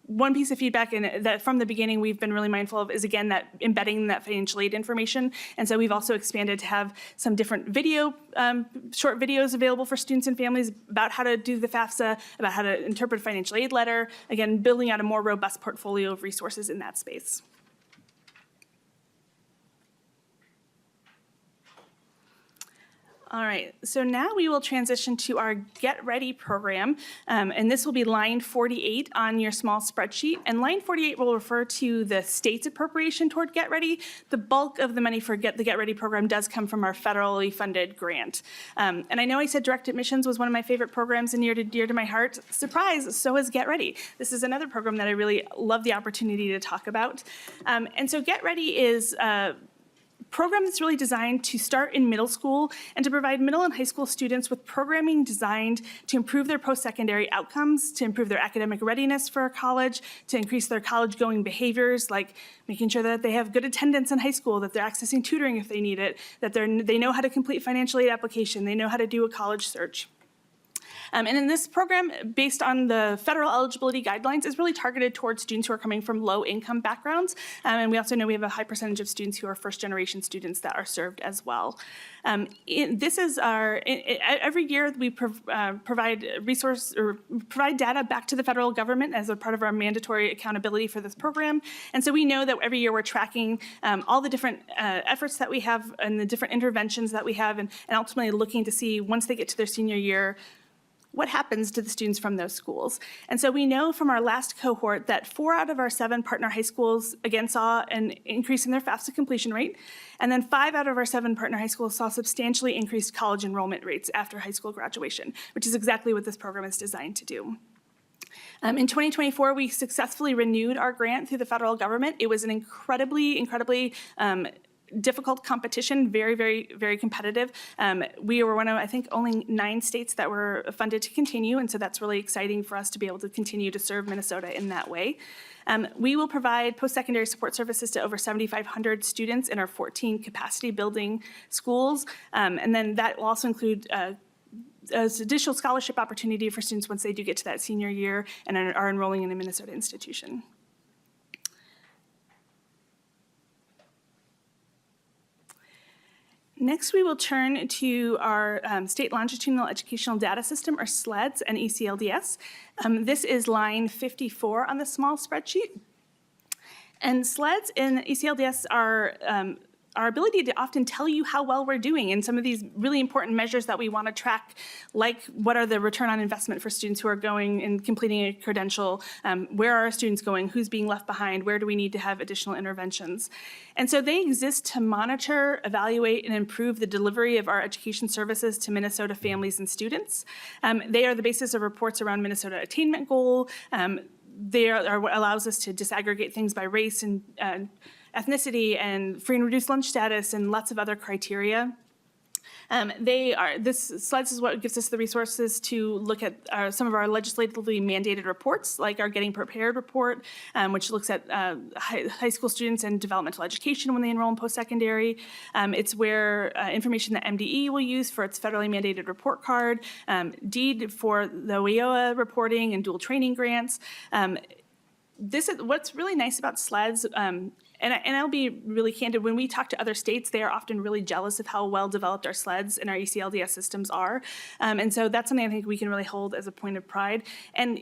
one piece of feedback that from the beginning we've been really mindful of is, again, that embedding that financial aid information. And so we've also expanded to have some different short videos available for students and families about how to do the FAFSA, about how to interpret a financial aid letter, again, building out a more robust portfolio of resources in that space. All right, so now we will transition to our Get Ready program, and this will be line 48 on your small spreadsheet. And line 48 will refer to the state's appropriation toward Get Ready. The bulk of the money for the Get Ready program does come from our federally funded grant. And I know I said direct admissions was one of my favorite programs and near to my heart. Surprise, so is Get Ready. This is another program that I really love the opportunity to talk about. And so Get Ready is program that's really designed to start in middle school and to provide middle and high school students with programming designed to improve their post-secondary outcomes, to improve their academic readiness for college, to increase their college-going behaviors, like making sure that they have good attendance in high school, that they're accessing tutoring if they need it, that they know how to complete financial aid application, they know how to do a college search. And in this program, based on the federal eligibility guidelines, is really targeted towards students who are coming from low-income backgrounds. And we also know we have a high percentage of students who are first-generation students that are served as well. This is every year we provide data back to the federal government as a part of our mandatory accountability for this program. And so we know that every year we're tracking all the different efforts that we have and the different interventions that we have, and ultimately looking to see, once they get to their senior year, what happens to the students from those schools. And so we know from our last cohort that 4 out of our 7 partner high schools, again, saw an increase in their FAFSA completion rate. And then 5 out of our 7 partner high schools saw substantially increased college enrollment rates after high school graduation, which is exactly what this program is designed to do. In 2024, we successfully renewed our grant through the federal government. It was an incredibly difficult competition, very, very, very competitive. We were one of, I think, only 9 states that were funded to continue, and so that's really exciting for us to be able to continue to serve Minnesota in that way. We will provide post-secondary support services to over 7,500 students in our 14 capacity building schools, and then that will also include as additional scholarship opportunity for students once they do get to that senior year and are enrolling in a Minnesota institution. Next, we will turn to our State Longitudinal Educational Data System, or SLEDS, and ECLDS. This is line 54 on the small spreadsheet. And SLEDS and ECLDS are our ability to often tell you how well we're doing in some of these really important measures that we want to track, like what are the return on investment for students who are going and completing a credential, where are our students going, who's being left behind, where do we need to have additional interventions. And so they exist to monitor, evaluate, and improve the delivery of our education services to Minnesota families and students. They are the basis of reports around Minnesota attainment goal. They are what allows us to disaggregate things by race and ethnicity and free and reduced lunch status and lots of other criteria. This SLEDS is what gives us the resources to look at some of our legislatively mandated reports, like our Getting Prepared report, which looks at high school students and developmental education when they enroll in post-secondary. It's where information that MDE will use for its federally mandated report card, DEED for the WIOA reporting and dual training grants. This is what's really nice about SLEDS. And I'll be really candid, when we talk to other states, they are often really jealous of how well developed our SLEDS and our ECLDS systems are. And so that's something I think we can really hold as a point of pride. And,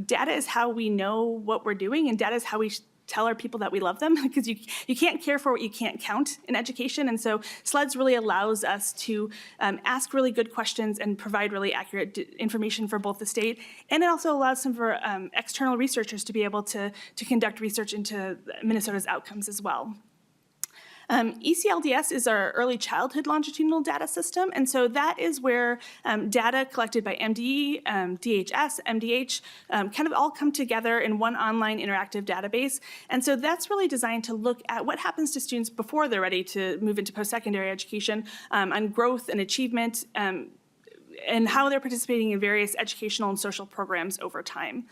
data is how we know what we're doing, and data is how we tell our people that we love them, because you can't care for what you can't count in education. And so SLEDS really allows us to ask really good questions and provide really accurate information for both the state. And it also allows some of our external researchers to be able to conduct research into Minnesota's outcomes as well. ECLDS is our early childhood longitudinal data system, and so that is where data collected by MDE, DHS, MDH kind of all come together in one online interactive database. And so that's really designed to look at what happens to students before they're ready to move into post-secondary education on growth and achievement, and how they're participating in various educational and social programs over time.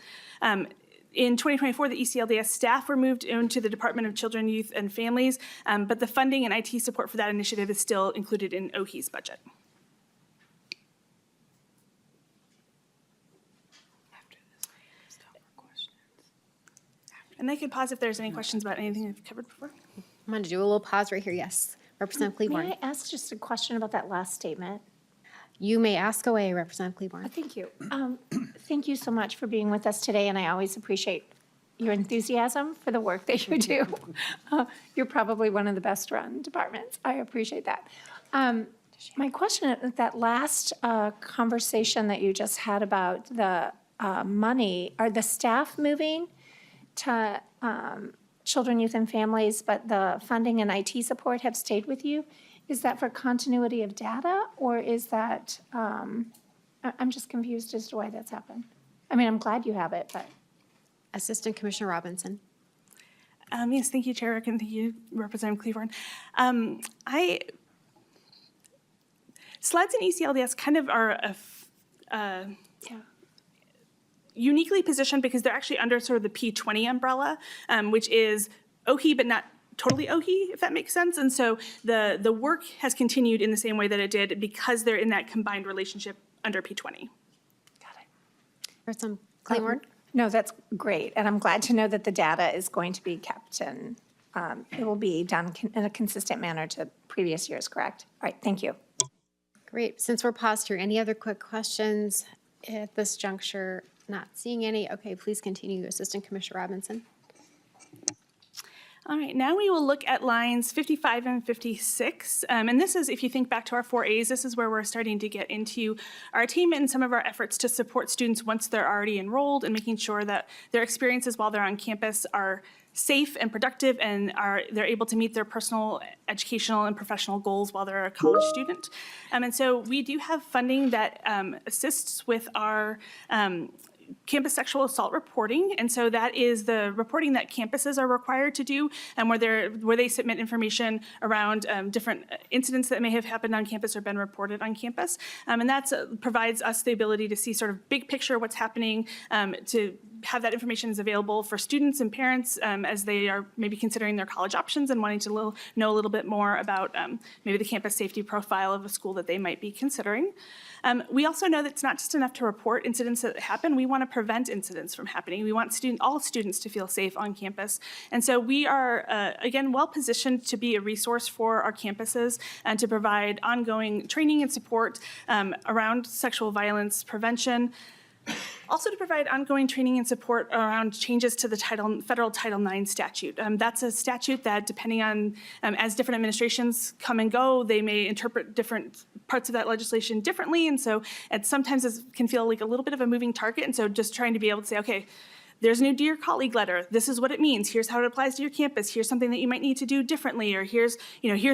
In 2024, the ECLDS staff were moved into the Department of Children, Youth, and Families, but the funding and IT support for that initiative is still included in OHE's budget. And I could pause if there's any questions about anything I've covered before. I'm going to do a little pause right here. Yes, Representative Cleburne. May I ask just a question about that last statement? You may ask away, Representative Cleburne. Thank you. Thank you so much for being with us today, and I always appreciate your enthusiasm for the work that you do. You're probably one of the best run departments. I appreciate that. My question, that last conversation that you just had about the money, are the staff moving to children, youth, and families, but the funding and IT support have stayed with you? Is that for continuity of data, or is that, I'm just confused as to why that's happened. I mean, I'm glad you have it, but. Assistant Commissioner Robinson. Yes, thank you, Chair, and thank you, Representative Cleburne. SLEDS and ECLDS kind of are uniquely positioned because they're actually under sort of the P20 umbrella, which is OHE, but not totally OHE, if that makes sense. And so the work has continued in the same way that it did because they're in that combined relationship under P20. For some Claymore? No, that's great. And I'm glad to know that the data is going to be kept and it will be done in a consistent manner to previous years, correct? All right, thank you. Great. Since we're paused here, any other quick questions at this juncture? Not seeing any. Okay, please continue, Assistant Commissioner Robinson. All right, now we will look at lines 55 and 56. And this is, if you think back to our 4As, this is where we're starting to get into our attainment and some of our efforts to support students once they're already enrolled and making sure that their experiences while they're on campus are safe and productive and they're able to meet their personal, educational, and professional goals while they're a college student. And so we do have funding that assists with our campus sexual assault reporting, and so that is the reporting that campuses are required to do, and where they submit information around different incidents that may have happened on campus or been reported on campus, and that provides us the ability to see sort of big picture what's happening, to have that information is available for students and parents as they are maybe considering their college options and wanting to know a little bit more about maybe the campus safety profile of a school that they might be considering. We also know that it's not just enough to report incidents that happen. We want to prevent incidents from happening. We want all students to feel safe on campus. And so we are, again, well positioned to be a resource for our campuses and to provide ongoing training and support around sexual violence prevention. Also to provide ongoing training and support around changes to the federal Title IX statute. That's a statute that, depending on, as different administrations come and go, they may interpret different parts of that legislation differently. And so sometimes it can feel like a little bit of a moving target. And so just trying to be able to say, okay, there's a new Dear Colleague letter. This is what it means. Here's how it applies to your campus. Here's something that you might need to do differently, or here's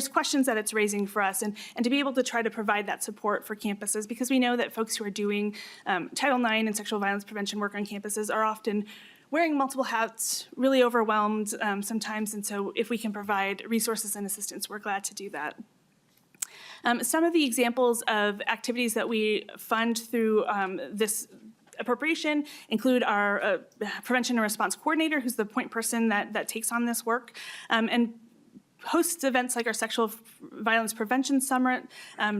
questions that it's raising for us, and to be able to try to provide that support for campuses, because we know that folks who are doing Title IX and sexual violence prevention work on campuses are often wearing multiple hats, really overwhelmed sometimes, and so if we can provide resources and assistance, we're glad to do that. Some of the examples of activities that we fund through this appropriation include our prevention and response coordinator, who's the point person that takes on this work, and hosts events like our sexual violence prevention summit,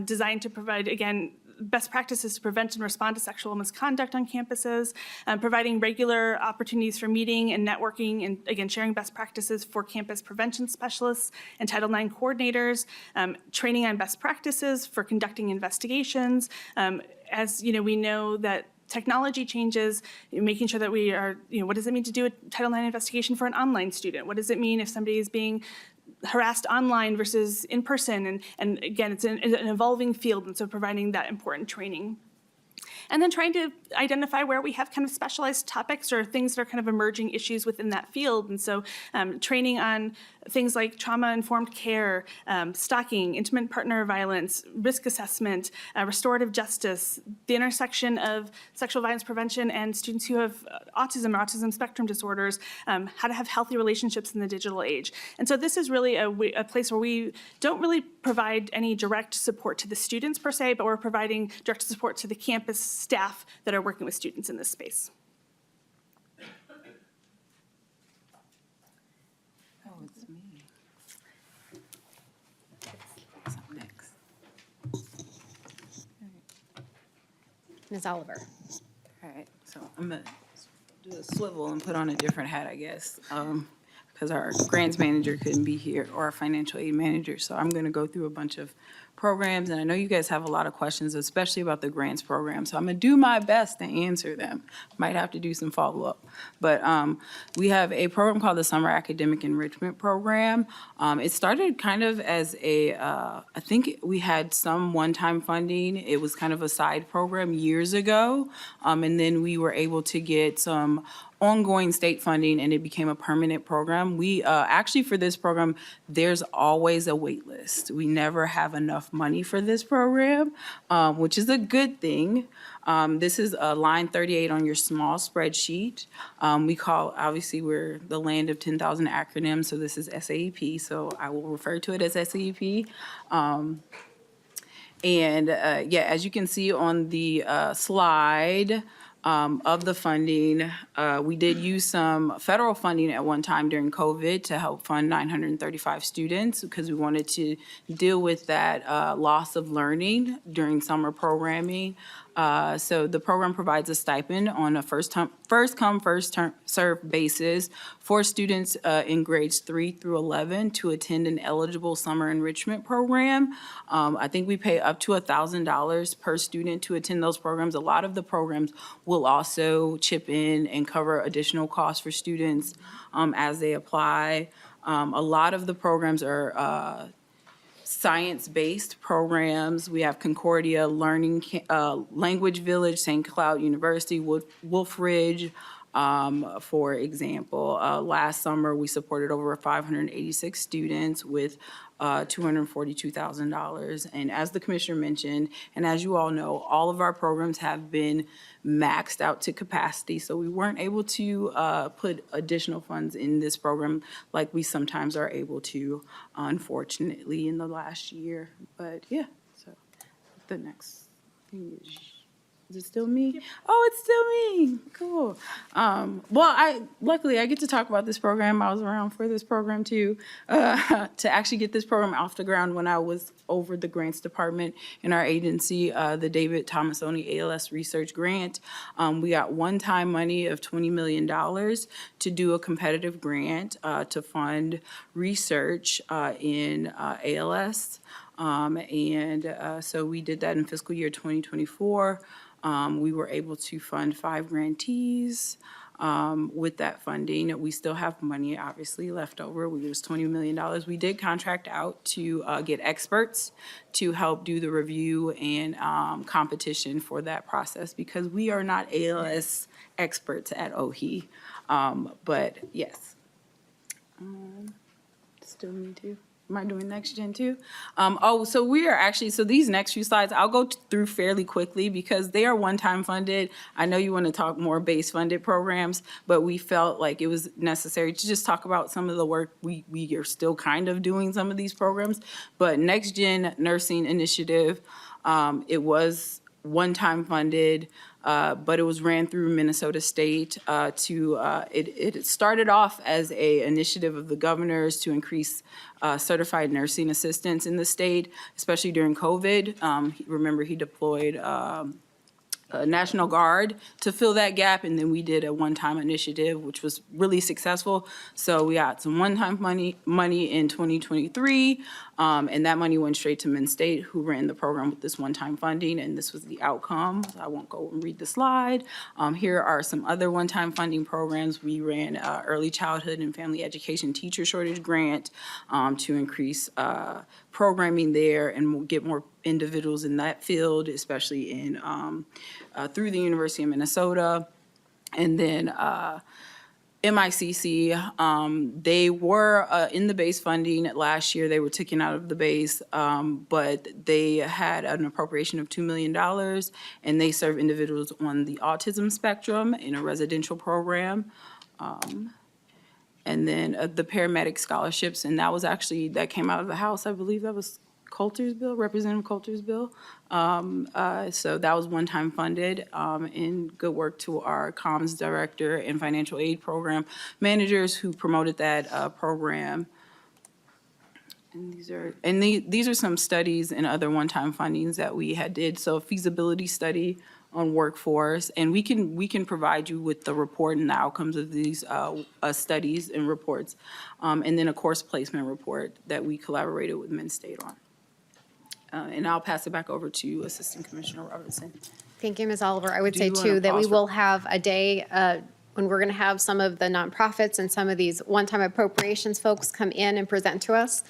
designed to provide, again, best practices to prevent and respond to sexual misconduct on campuses, providing regular opportunities for meeting and networking, and again, sharing best practices for campus prevention specialists and Title IX coordinators, training on best practices for conducting investigations. As we know that technology changes, making sure that we are, what does it mean to do a Title IX investigation for an online student? What does it mean if somebody is being harassed online versus in person? And again, it's an evolving field, and so providing that important training. And then trying to identify where we have kind of specialized topics or things that are kind of emerging issues within that field. And so training on things like trauma-informed care, stalking, intimate partner violence, risk assessment, restorative justice, the intersection of sexual violence prevention and students who have autism or autism spectrum disorders, how to have healthy relationships in the digital age. And so this is really a place where we don't really provide any direct support to the students per se, but we're providing direct support to the campus staff that are working with students in this space. Oh, it's me. What's up next? Ms. Oliver. All right, so I'm gonna do a swivel and put on a different hat, I guess, because our grants manager couldn't be here, or our financial aid manager. So I'm gonna go through a bunch of programs, and I know you guys have a lot of questions, especially about the grants program. So I'm gonna do my best to answer them. Might have to do some follow-up. But we have a program called the Summer Academic Enrichment Program. It started kind of as I think we had some one-time funding. It was kind of a side program years ago. And then we were able to get some ongoing state funding, and it became a permanent program. We actually, for this program, there's always a wait list. We never have enough money for this program, which is a good thing. This is line 38 on your small spreadsheet. Obviously, we're the land of 10,000 acronyms, so this is SAEP, so I will refer to it as SAEP. As you can see on the slide, of the funding, we did use some federal funding at one time during COVID to help fund 935 students because we wanted to deal with that loss of learning during summer programming. So the program provides a stipend on a first come, first served basis for students in grades 3 through 11 to attend an eligible summer enrichment program. I think we pay up to $1,000 per student to attend those programs. A lot of the programs will also chip in and cover additional costs for students as they apply. A lot of the programs are science-based programs. We have Concordia Learning, Language Village, St. Cloud University, Wolf Ridge, for example. Last summer, we supported over 586 students with $242,000. And as the commissioner mentioned, and as you all know, all of our programs have been maxed out to capacity, so we weren't able to put additional funds in this program like we sometimes are able to, unfortunately, in the last year. But yeah, so the next thing is it still me? Oh, it's still me. Cool. Well, luckily I get to talk about this program. I was around for this program too, to actually get this program off the ground when I was over the grants department in our agency, the David Tomasoni ALS Research Grant. We got one-time money of $20 million to do a competitive grant to fund research in ALS. So we did that in fiscal year 2024. We were able to fund 5 grantees with that funding. We still have money, obviously, left over. We used $20 million. We did contract out to get experts to help do the review and competition for that process because we are not ALS experts at OHE. But yes. Still me too. Am I doing next gen too? So we are actually, so these next few slides, I'll go through fairly quickly because they are one-time funded. I know you want to talk more base funded programs, but we felt like it was necessary to just talk about some of the work we are still kind of doing some of these programs. But Next Gen Nursing Initiative, it was one-time funded. But it was ran through Minnesota State it started off as a initiative of the governors to increase certified nursing assistants in the state, especially during COVID. Remember, he deployed National Guard to fill that gap, and then we did a one-time initiative, which was really successful. So we got some one-time money in 2023, and that money went straight to Min-State, who ran the program with this one-time funding, and this was the outcome. I won't go and read the slide. Here are some other one-time funding programs. We ran Early Childhood and Family Education Teacher Shortage Grant to increase programming there and get more individuals in that field, especially in through the University of Minnesota. And then MICC, they were in the base funding last year. They were taken out of the base, but they had an appropriation of $2 million, and they serve individuals on the autism spectrum in a residential program. And then the paramedic scholarships, and that came out of the House. I believe that was Coulter's bill, Representative Coulter's bill. So that was one-time funded, and good work to our comms director and financial aid program managers who promoted that program. And these are some studies and other one-time fundings that we did. So a feasibility study on workforce, and we can provide you with the report and the outcomes of these studies and reports, and then a course placement report that we collaborated with Min-State on. And I'll pass it back over to Assistant Commissioner Robinson. Thank you, Ms. Oliver. I would Do say you wanna too that we pause for- will have a day when we're going to have some of the nonprofits and some of these one-time appropriations folks come in and present to us.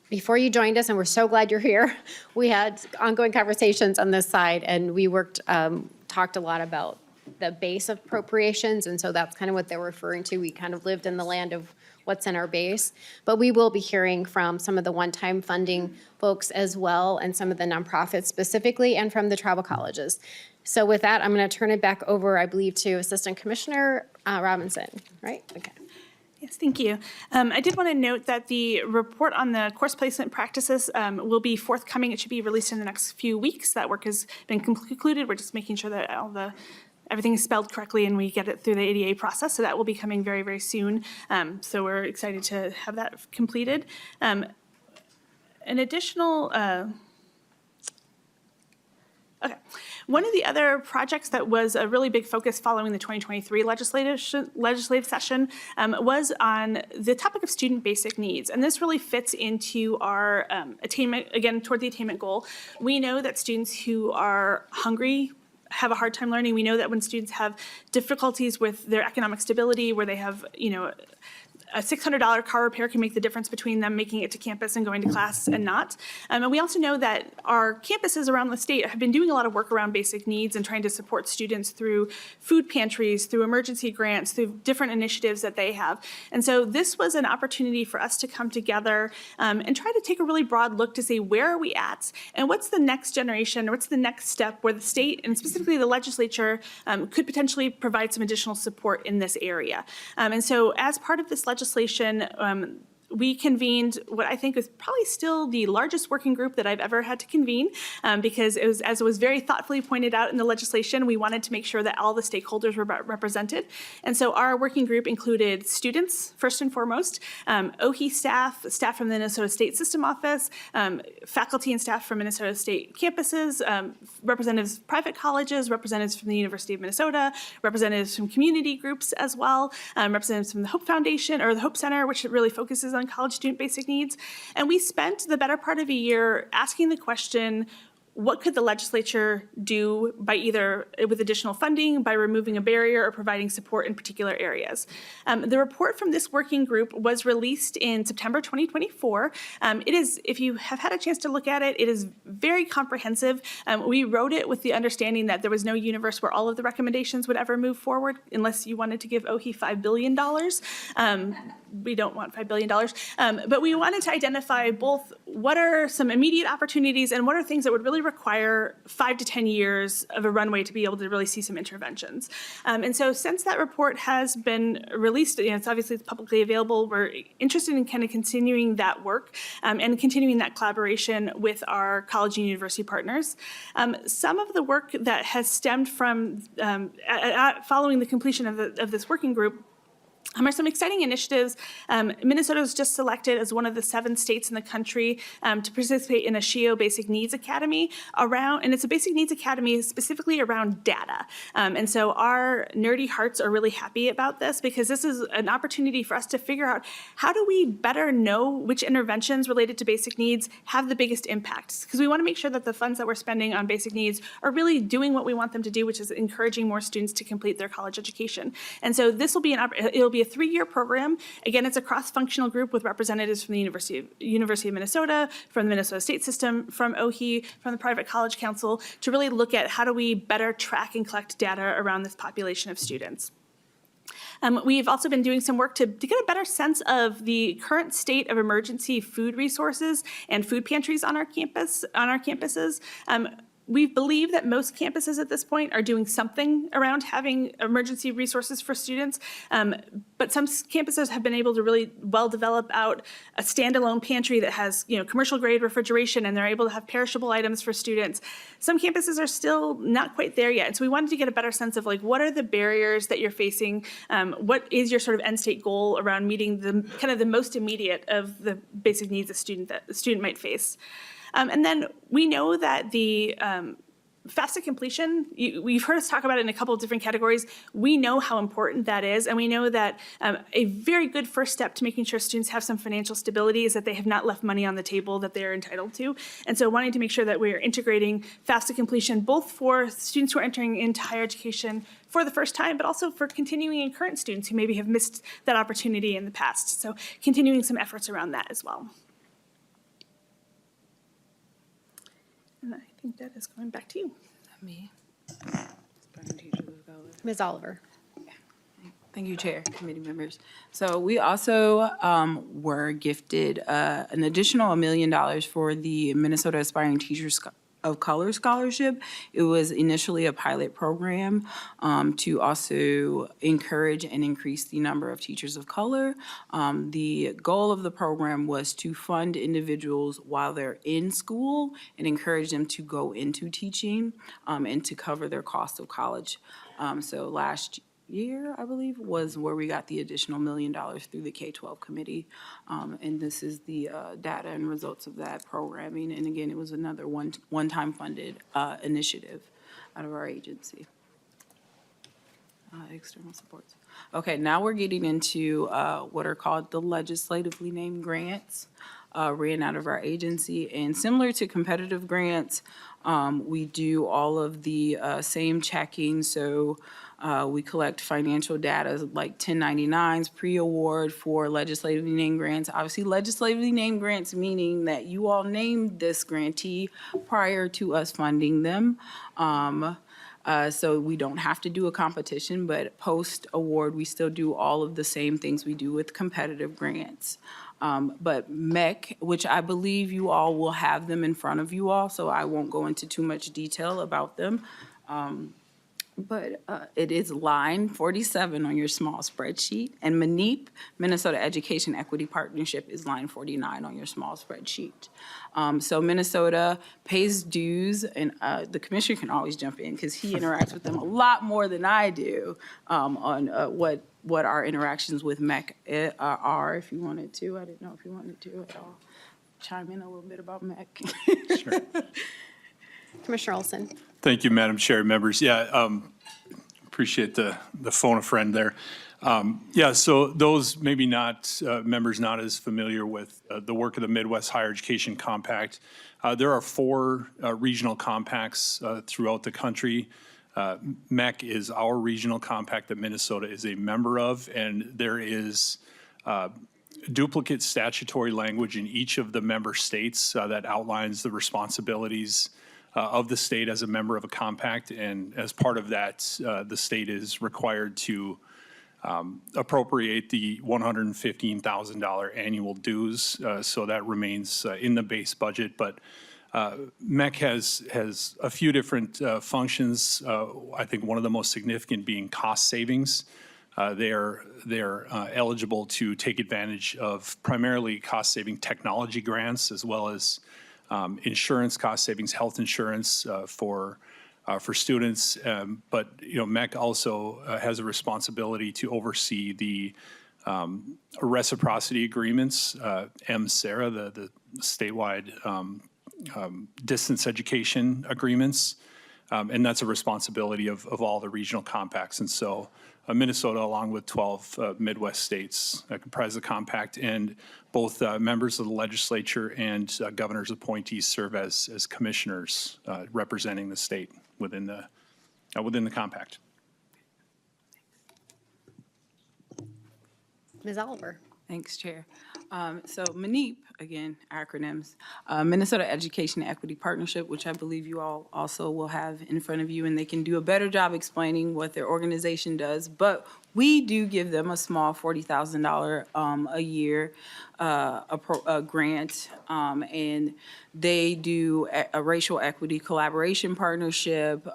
Before you joined us, and we're so glad you're here, we had ongoing conversations on this side, and we talked a lot about the base of appropriations, and so that's kind of what they're referring to. We kind of lived in the land of what's in our base, but we will be hearing from some of the one-time funding folks as well, and some of the nonprofits specifically, and from the tribal colleges. So with that, I'm going to turn it back over, I believe, to Assistant Commissioner Robinson, right? Okay. Yes, thank you. I did want to note that the report on the course placement practices will be forthcoming. It should be released in the next few weeks. That work has been concluded. We're just making sure that everything is spelled correctly and we get it through the ADA process. So that will be coming very, very soon. So we're excited to have that completed. An additional Okay. One of the other projects that was a really big focus following the 2023 legislative session was on the topic of student basic needs. And this really fits into our attainment, again, toward the attainment goal. We know that students who are hungry have a hard time learning. We know that when students have difficulties with their economic stability, where they have, a $600 car repair can make the difference between them making it to campus and going to class and not. And we also know that our campuses around the state have been doing a lot of work around basic needs and trying to support students through food pantries, through emergency grants, through different initiatives that they have. And so this was an opportunity for us to come together and try to take a really broad look to see where are we at and what's the next generation or what's the next step where the state and specifically the legislature could potentially provide some additional support in this area. And so as part of this legislation, we convened what I think is probably still the largest working group that I've ever had to convene because it was, as it was very thoughtfully pointed out in the legislation, we wanted to make sure that all the stakeholders were represented. And so our working group included students, first and foremost, OHE staff from the Minnesota State System Office, faculty and staff from Minnesota State campuses, representatives of private colleges, representatives from the University of Minnesota, representatives from community groups as well, representatives from the Hope Foundation or the Hope Center, which really focuses on college student basic needs. And we spent the better part of a year asking the question, what could the legislature do by either with additional funding, by removing a barrier, or providing support in particular areas? The report from this working group was released in September 2024. It is, if you have had a chance to look at it, it is very comprehensive. We wrote it with the understanding that there was no universe where all of the recommendations would ever move forward unless you wanted to give OHE $5 billion. We don't want $5 billion, but we wanted to identify both what are some immediate opportunities and what are things that would really require 5 to 10 years of a runway to be able to really see some interventions. And so since that report has been released, it's obviously publicly available, we're interested in kind of continuing that work and continuing that collaboration with our college and university partners. Some of the work that has stemmed from following the completion of this working group are some exciting initiatives. Minnesota was just selected as one of the 7 states in the country to participate in a SHIO Basic Needs Academy and it's a Basic Needs Academy specifically around data. And so our nerdy hearts are really happy about this because this is an opportunity for us to figure out how do we better know which interventions related to basic needs have the biggest impacts, because we want to make sure that the funds that we're spending on basic needs are really doing what we want them to do, which is encouraging more students to complete their college education. And so this will be it'll be a 3-year program. Again, it's a cross-functional group with representatives from the University of Minnesota, from the Minnesota State System, from OHE, from the Private College Council, to really look at how do we better track and collect data around this population of students. We've also been doing some work to get a better sense of the current state of emergency food resources and food pantries on our campuses. We believe that most campuses at this point are doing something around having emergency resources for students, but some campuses have been able to really well develop out a standalone pantry that has commercial grade refrigeration, and they're able to have perishable items for students. Some campuses are still not quite there yet, and so we wanted to get a better sense of what are the barriers that you're facing, what is your sort of end state goal around meeting the kind of the most immediate of the basic needs a student might face. And then we know that the FAFSA completion, we've heard us talk about it in a couple of different categories. We know how important that is, and we know that a very good first step to making sure students have some financial stability is that they have not left money on the table that they're entitled to. And so wanting to make sure that we're integrating FAFSA completion both for students who are entering into higher education for the first time, but also for continuing and current students who maybe have missed that opportunity in the past. So continuing some efforts around that as well. And I think that is going back to you. Me. Ms. Oliver. Thank you, Chair, committee members. So we also were gifted an additional $1 million for the Minnesota Aspiring Teachers of Color Scholarship. It was initially a pilot program to also encourage and increase the number of teachers of color. The goal of the program was to fund individuals while they're in school and encourage them to go into teaching and to cover their cost of college. So year, I believe, was where we got the additional $1 million through the K-12 committee. And this is the data and results of that programming. And again, it was another one-time funded initiative out of our agency. External supports. Okay, now we're getting into what are called the legislatively named grants, ran out of our agency. And similar to competitive grants, we do all of the same checking. So we collect financial data like 1099s, pre-award for legislatively named grants. Obviously, legislatively named grants meaning that you all named this grantee prior to us funding them. So we don't have to do a competition, but post-award, we still do all of the same things we do with competitive grants. But MEC, which I believe you all will have them in front of you all, so I won't go into too much detail about them. But it is line 47 on your small spreadsheet. And MNEP, Minnesota Education Equity Partnership, is line 49 on your small spreadsheet. So Minnesota pays dues, and the commissioner can always jump in because he interacts with them a lot more than I do on what our interactions with MEC are, if you wanted to. I didn't know if you wanted to at all. Chime in a little bit about MEC. Sure. Commissioner Olson. Thank you, Madam Chair, members. Yeah, appreciate the phone a friend there. Yeah, so those maybe not, members not as familiar with the work of the Midwest Higher Education Compact. There are 4 regional compacts throughout the country. MEC is our regional compact that Minnesota is a member of, and there is duplicate statutory language in each of the member states that outlines the responsibilities of the state as a member of a compact, and as part of that, the state is required to appropriate the $115,000 annual dues, so that remains in the base budget. But MEC has a few different functions. I think one of the most significant being cost savings. They're eligible to take advantage of primarily cost-saving technology grants, as well as insurance cost savings, health insurance for students. But MEC also has a responsibility to oversee the reciprocity agreements, MSARA, the statewide distance education agreements, and that's a responsibility of all the regional compacts. And so Minnesota, along with 12 Midwest states, comprise the compact, and both members of the legislature and governor's appointees serve as commissioners representing the state within the compact. Ms. Oliver. Thanks, Chair. So MNEP, again, acronyms, Minnesota Education Equity Partnership, which I believe you all also will have in front of you, and they can do a better job explaining what their organization does. But we do give them a small $40,000 a year grant, and they do a racial equity collaboration partnership.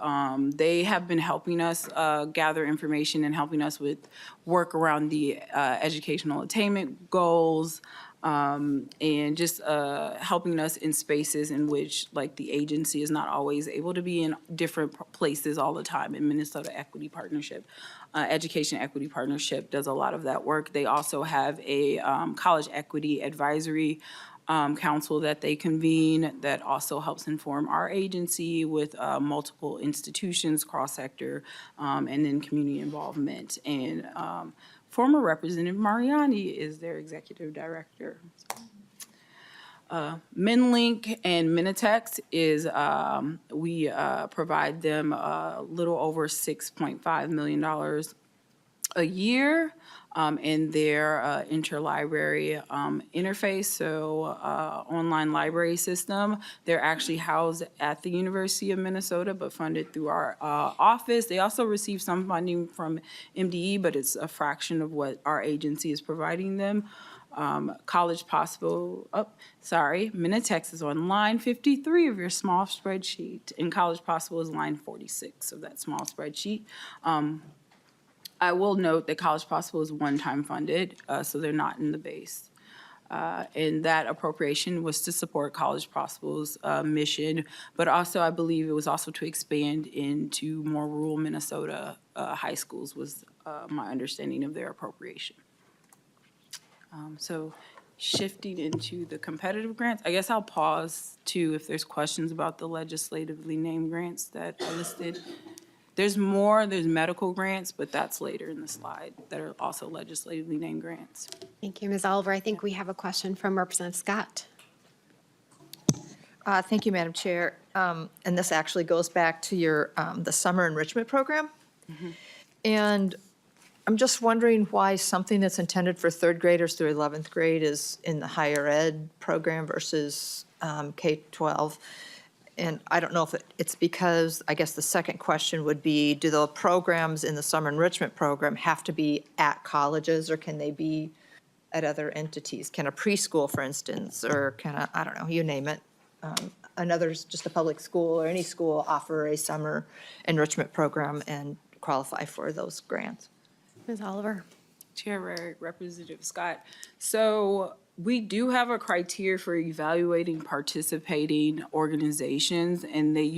They have been helping us gather information and helping us with work around the educational attainment goals, and just helping us in spaces in which, like, the agency is not always able to be in different places all the time. In Minnesota Equity Partnership, Education Equity Partnership does a lot of that work. They also have a college equity advisory council that they convene that also helps inform our agency with multiple institutions, cross-sector, and then community involvement. And former Representative Mariani is their executive director. MinLink and Minnetex is, we provide them a little over $6.5 million a year in their interlibrary interface, so online library system. They're actually housed at the University of Minnesota, but funded through our office. They also receive some funding from MDE, but it's a fraction of what our agency is providing them. College Possible, Minnetex is on line 53 of your small spreadsheet, and College Possible is line 46 of that small spreadsheet. I will note that College Possible is one-time funded, so they're not in the base. And that appropriation was to support College Prosper's mission, but also I believe it was also to expand into more rural Minnesota high schools was my understanding of their appropriation. So shifting into the competitive grants, I guess I'll pause too if there's questions about the legislatively named grants that are listed. There's medical grants, but that's later in the slide that are also legislatively named grants. Thank you, Ms. Oliver. I think we have a question from Representative Scott. Thank you, Madam Chair. And this actually goes back to your, the summer enrichment program. And I'm just wondering why something that's intended for third graders through 11th grade is in the higher ed program versus K-12. And I don't know if it's because, I guess the second question would be, do the programs in the summer enrichment program have to be at colleges, or can they be at other entities? Can a preschool, for instance, or can I don't know, you name it, just a public school or any school offer a summer enrichment program and qualify for those grants? Ms. Oliver. Chair, Representative Scott. So we do have a criteria for evaluating participating organizations, and they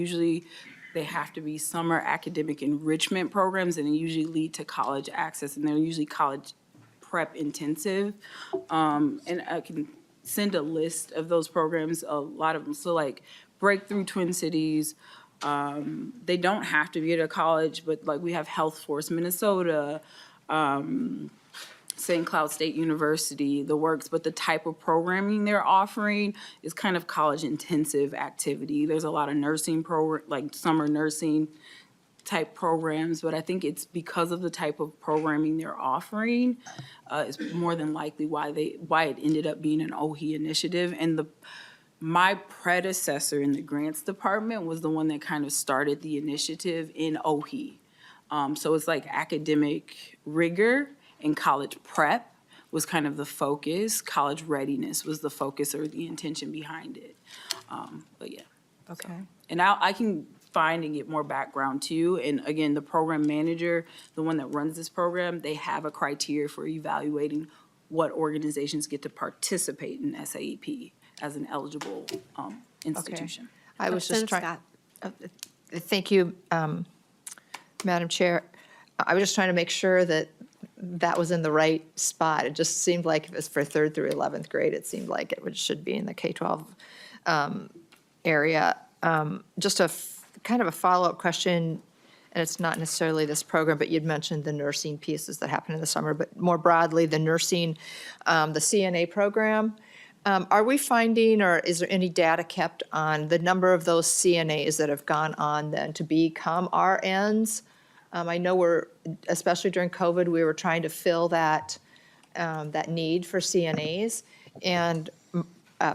have to be summer academic enrichment programs, and they usually lead to college access, and they're usually college prep intensive. And I can send a list of those programs, a lot of them. So like Breakthrough Twin Cities, they don't have to be at a college, but like we have Health Force Minnesota, St. Cloud State University, the works, but the type of programming they're offering is kind of college intensive activity. There's a lot of nursing like summer nursing type programs, but I think it's because of the type of programming they're offering is more than likely why it ended up being an OHE initiative. And my predecessor in the grants department was the one that kind of started the initiative in OHE. So it's like academic rigor and college prep was kind of the focus. College readiness was the focus or the intention behind it. But yeah. Okay. So. And I can find and get more background too. And again, the program manager, the one that runs this program, they have a criteria for evaluating what organizations get to participate in SAEP as an eligible institution. Okay. I was just trying. Thank you, Madam Chair. I was just trying to make sure that was in the right spot. It just seemed like if it's for 3rd through 11th grade, it seemed like it should be in the K-12 area. Just kind of a follow-up question, and it's not necessarily this program, but you'd mentioned the nursing pieces that happen in the summer, but more broadly, the nursing, the CNA program. Are we finding, or is there any data kept on the number of those CNAs that have gone on then to become RNs? I know especially during COVID, we were trying to fill that need for CNAs. And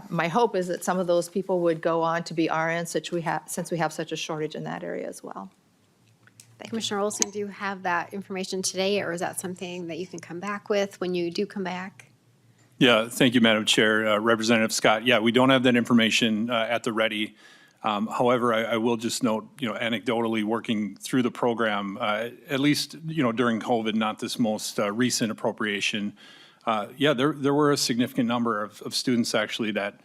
my hope is that some of those people would go on to be RNs, since we have such a shortage in that area as well. Commissioner Olson, do you have that information today, or is that something that you can come back with when you do come back? Yeah, thank you, Madam Chair. Representative Scott, yeah, we don't have that information at the ready. However, I will just note, anecdotally working through the program, at least, during COVID, not this most recent appropriation, there were a significant number of students actually that,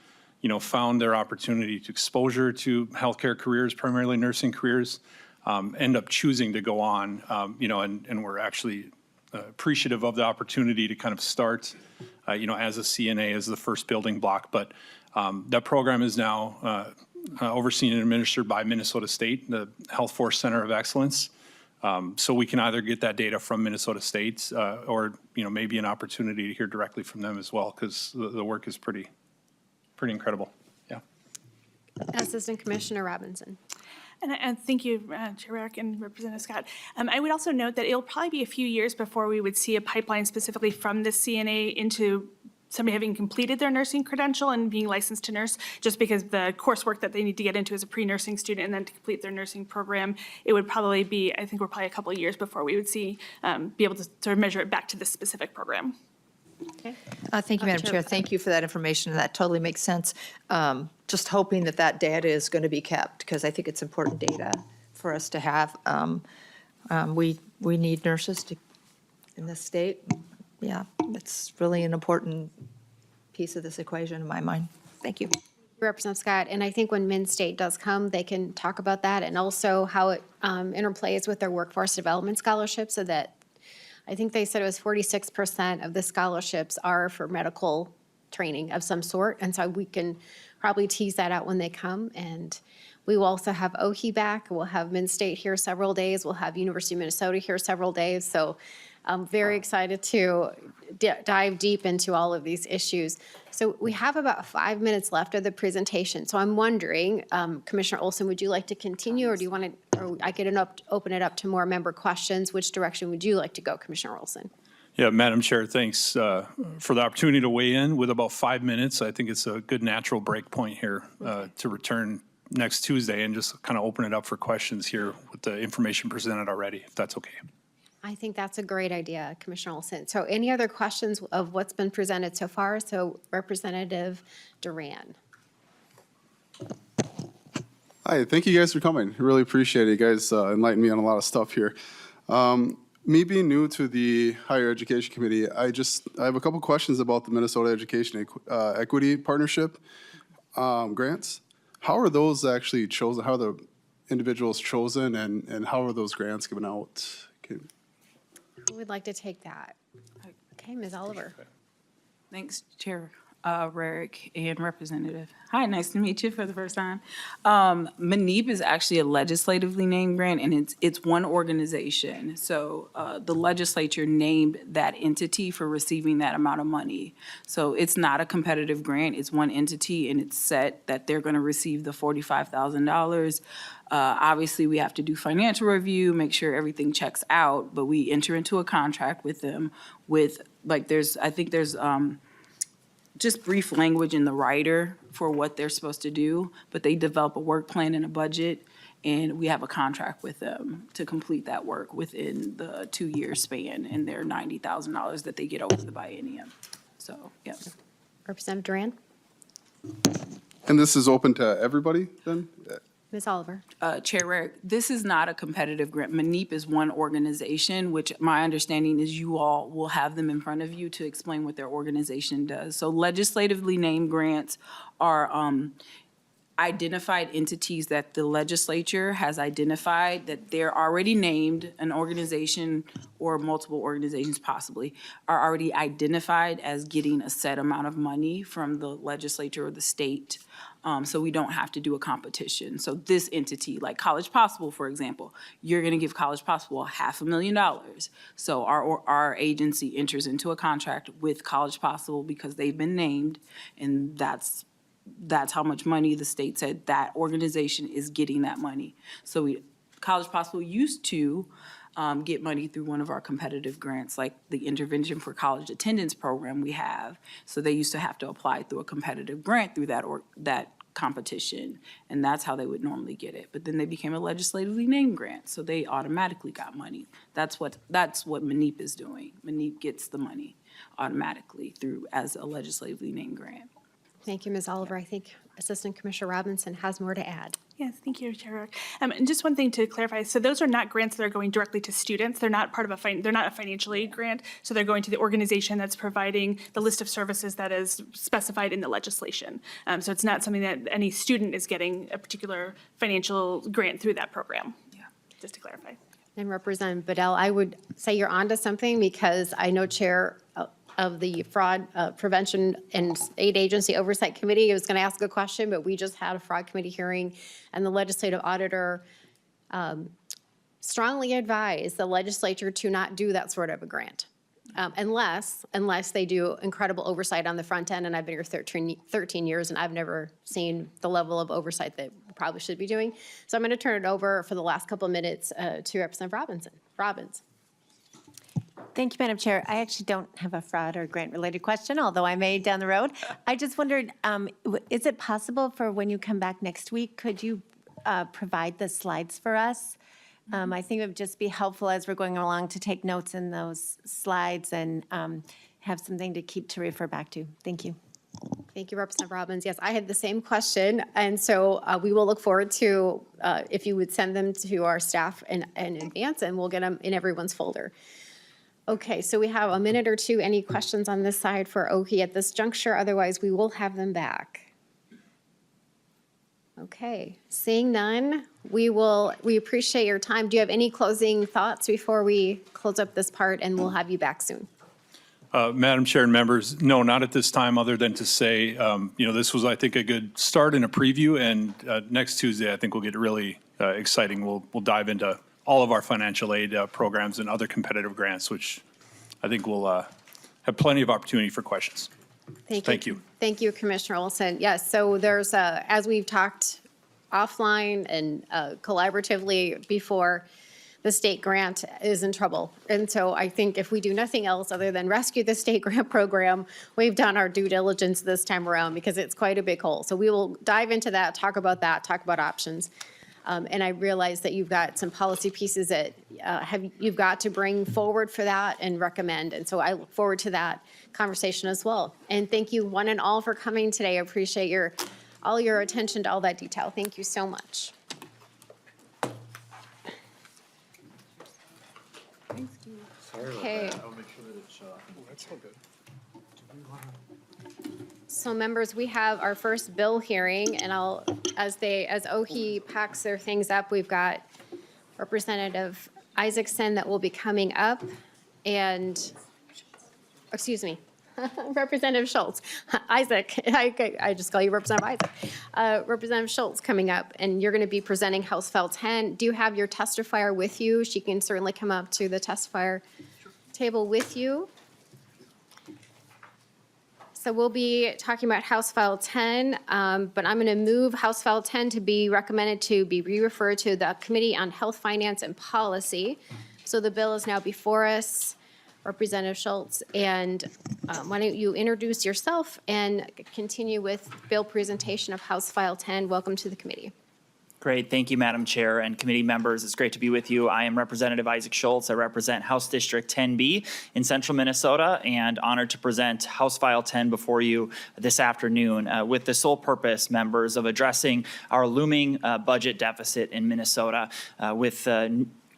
found their opportunity to exposure to healthcare careers, primarily nursing careers, end up choosing to go on, and we're actually appreciative of the opportunity to kind of start, as a CNA, as the first building block. But that program is now overseen and administered by Minnesota State, the Health Force Center of Excellence. So we can either get that data from Minnesota State or, maybe an opportunity to hear directly from them as well, because the work is pretty incredible. Yeah. Assistant Commissioner Robinson. And thank you, Chair Rarick and Representative Scott. I would also note that it'll probably be a few years before we would see a pipeline specifically from the CNA into somebody having completed their nursing credential and being licensed to nurse, just because the coursework that they need to get into as a pre-nursing student and then to complete their nursing program, it would probably be, I think we're probably a couple of years before we would see, be able to sort of measure it back to this specific program. Okay. Thank you, Madam Chair. Thank you for that information. That totally makes sense. Just hoping that data is going to be kept, because I think it's important data for us to have. We need nurses in this state. Yeah, it's really an important piece of this equation in my mind. Thank you. Representative Scott, and I think when MinState does come, they can talk about that and also how it interplays with their workforce development scholarship, so that I think they said it was 46% of the scholarships are for medical training of some sort, and so we can probably tease that out when they come. And we will also have OHE back. We'll have MinState here several days. We'll have University of Minnesota here several days. So I'm very excited to dive deep into all of these issues. So we have about 5 minutes left of the presentation. So I'm wondering, Commissioner Olson, would you like to continue, or do you want to, or I could open it up to more member questions? Which direction would you like to go, Commissioner Olson? Yeah, Madam Chair, thanks for the opportunity to weigh in with about 5 minutes. I think it's a good natural break point here to return next Tuesday and just kind of open it up for questions here with the information presented already, if that's okay. I think that's a great idea, Commissioner Olson. So any other questions of what's been presented so far? So Representative Duran. Hi, thank you guys for coming. I really appreciate it. You guys enlightened me on a lot of stuff here. Me being new to the Higher Education Committee, I have a couple questions about the Minnesota Education Equity Partnership grants. How are those actually chosen? How are the individuals chosen, and how are those grants given out? Who would like to take that? Okay, Ms. Oliver. Thanks, Chair Rarick and Representative. Hi, nice to meet you for the first time. MNEEP is actually a legislatively named grant, and it's one organization. So the legislature named that entity for receiving that amount of money. So it's not a competitive grant. It's one entity, and it's set that they're going to receive the $45,000. Obviously, we have to do financial review, make sure everything checks out, but we enter into a contract with them with, like, I think there's just brief language in the rider for what they're supposed to do, but they develop a work plan and a budget, and we have a contract with them to complete that work within the 2-year span and their $90,000 that they get over the biennium. So, yeah. Representative Duran. And this is open to everybody then? Ms. Oliver. Chair Rarick, this is not a competitive grant. MNEEP is one organization, which my understanding is you all will have them in front of you to explain what their organization does. So legislatively named grants are identified entities that the legislature has identified that they're already named, an organization or multiple organizations possibly, are already identified as getting a set amount of money from the legislature or the state. So we don't have to do a competition. So this entity, like College Possible, for example, you're going to give College Possible $500,000. So our agency enters into a contract with College Possible because they've been named, and that's how much money the state said that organization is getting that money. So College Possible used to get money through one of our competitive grants, like the Intervention for College Attendance program we have. So they used to have to apply through a competitive grant through that competition, and that's how they would normally get it. But then they became a legislatively named grant, so they automatically got money. That's what MNEEP is doing. MNEEP gets the money automatically through as a legislatively named grant. Thank you, Ms. Oliver. I think Assistant Commissioner Robinson has more to add. Yes, thank you, Chair Rarick. And just one thing to clarify, so those are not grants that are going directly to students. They're not part of they're not a financial aid grant, so they're going to the organization that's providing the list of services that is specified in the legislation. So it's not something that any student is getting a particular financial grant through that program. Yeah, just to clarify. And Representative Bedell, I would say you're onto something, because I know Chair of the Fraud Prevention and State Agency Oversight Committee was going to ask a question, but we just had a fraud committee hearing, and the legislative auditor strongly advised the legislature to not do that sort of a grant, unless they do incredible oversight on the front end. And I've been here 13 years, and I've never seen the level of oversight that we probably should be doing. So I'm going to turn it over for the last couple of minutes to Representative Robbins. Thank you, Madam Chair. I actually don't have a fraud or grant-related question, although I may down the road. I just wondered, is it possible for when you come back next week, could you provide the slides for us? I think it would just be helpful as we're going along to take notes in those slides and have something to keep to refer back to. Thank you. Thank you, Representative Robbins. Yes, I had the same question, and so we will look forward to if you would send them to our staff in advance, and we'll get them in everyone's folder. Okay, so we have a minute or two. Any questions on this side for Oki at this juncture? Otherwise, we will have them back. Okay, seeing none, we appreciate your time. Do you have any closing thoughts before we close up this part, and we'll have you back soon? Madam Chair and members, no, not at this time, other than to say, this was, I think, a good start and a preview, and next Tuesday, I think we'll get really exciting. We'll dive into all of our financial aid programs and other competitive grants, which I think will have plenty of opportunity for questions. Thank you. Thank you, Commissioner Olson. Yes, so there's, as we've talked offline and collaboratively before, the state grant is in trouble. And so I think if we do nothing else other than rescue the state grant program, we've done our due diligence this time around because it's quite a big hole. So we will dive into that, talk about options. And I realize that you've got some policy pieces that you've got to bring forward for that and recommend. And so I look forward to that conversation as well. And thank you one and all for coming today. I appreciate all your attention to all that detail. Thank you so much. Okay. That's all good. So members, we have our first bill hearing, and as Oki packs their things up, we've got Representative Isaacson that will be coming up, and, excuse me, Representative Schultz. Isaac, I just call you Representative Isaac. Representative Schultz coming up, and you're going to be presenting House File 10. Do you have your testifier with you? She can certainly come up to the testifier table with you. So we'll be talking about House File 10, but I'm going to move House File 10 to be recommended to be re-referred to the Committee on Health, Finance, and Policy. So the bill is now before us, Representative Schultz, and why don't you introduce yourself and continue with bill presentation of House File 10. Welcome to the committee. Great. Thank you, Madam Chair and committee members. It's great to be with you. I am Representative Isaac Schultz. I represent House District 10B in central Minnesota, and honored to present House File 10 before you this afternoon with the sole purpose, members, of addressing our looming budget deficit in Minnesota with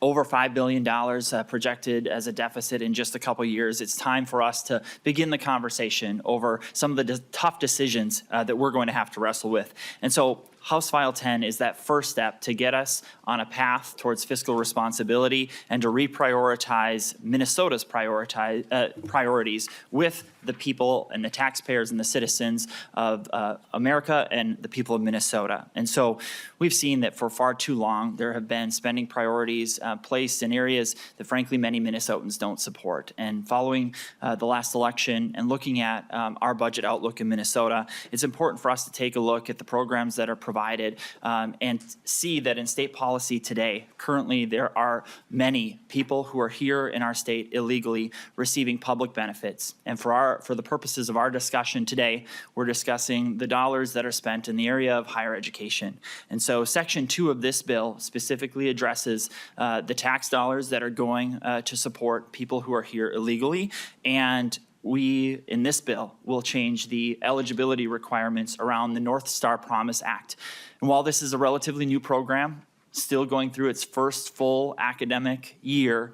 over $5 billion projected as a deficit in just a couple years. It's time for us to begin the conversation over some of the tough decisions that we're going to have to wrestle with. And so House File 10 is that first step to get us on a path towards fiscal responsibility and to reprioritize Minnesota's priorities with the people and the taxpayers and the citizens of America and the people of Minnesota. And so we've seen that for far too long, there have been spending priorities placed in areas that frankly many Minnesotans don't support. And following the last election and looking at our budget outlook in Minnesota, it's important for us to take a look at the programs that are provided and see that in state policy today, currently there are many people who are here in our state illegally receiving public benefits. And for the purposes of our discussion today, we're discussing the dollars that are spent in the area of higher education. And so Section 2 of this bill specifically addresses the tax dollars that are going to support people who are here illegally, and we, in this bill, will change the eligibility requirements around the North Star Promise Act. And while this is a relatively new program, still going through its first full academic year,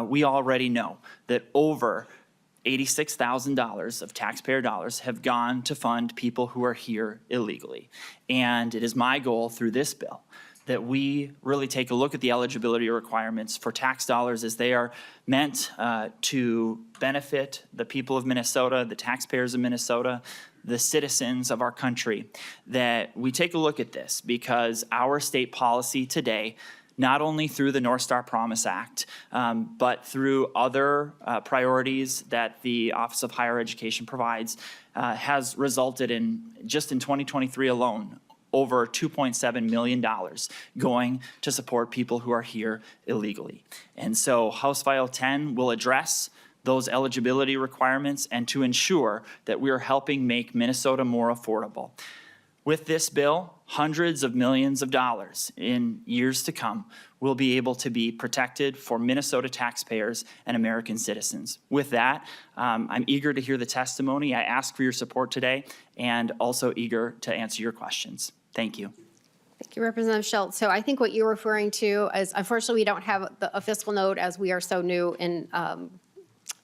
we already know that over $86,000 of taxpayer dollars have gone to fund people who are here illegally. And it is my goal through this bill that we really take a look at the eligibility requirements for tax dollars as they are meant to benefit the people of Minnesota, the taxpayers of Minnesota, the citizens of our country, that we take a look at this because our state policy today, not only through the North Star Promise Act, but through other priorities that the Office of Higher Education provides, has resulted in, just in 2023 alone, over $2.7 million going to support people who are here illegally. And so House File 10 will address those eligibility requirements and to ensure that we are helping make Minnesota more affordable. With this bill, hundreds of millions of dollars in years to come will be able to be protected for Minnesota taxpayers and American citizens. With that, I'm eager to hear the testimony. I ask for your support today and also eager to answer your questions. Thank you. Thank you, Representative Schultz. So I think what you're referring to is, unfortunately, we don't have a fiscal note as we are so new in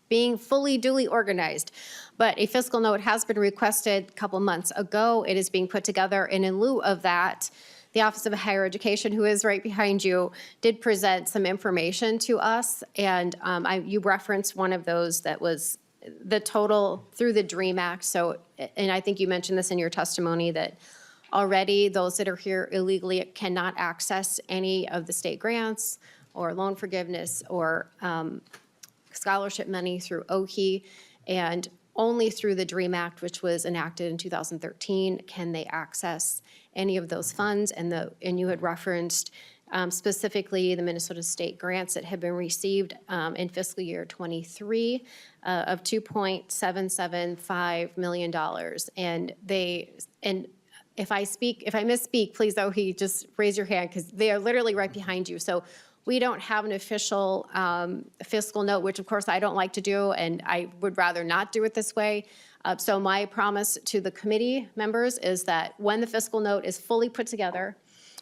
being fully duly organized. But a fiscal note has been requested a couple months ago. It is being put together, and in lieu of that, the Office of Higher Education, who is right behind you, did present some information to us, and you referenced one of those that was the total through the DREAM Act. So, and I think you mentioned this in your testimony, that already those that are here illegally cannot access any of the state grants or loan forgiveness or scholarship money through OHE, and only through the DREAM Act, which was enacted in 2013, can they access any of those funds. And you had referenced specifically the Minnesota state grants that have been received in fiscal year 23 of $2.775 million. And if I misspeak, please, OHE, just raise your hand, because they are literally right behind you. So we don't have an official fiscal note, which of course I don't like to do, and I would rather not do it this way. So my promise to the committee members is that when the fiscal note is fully put together,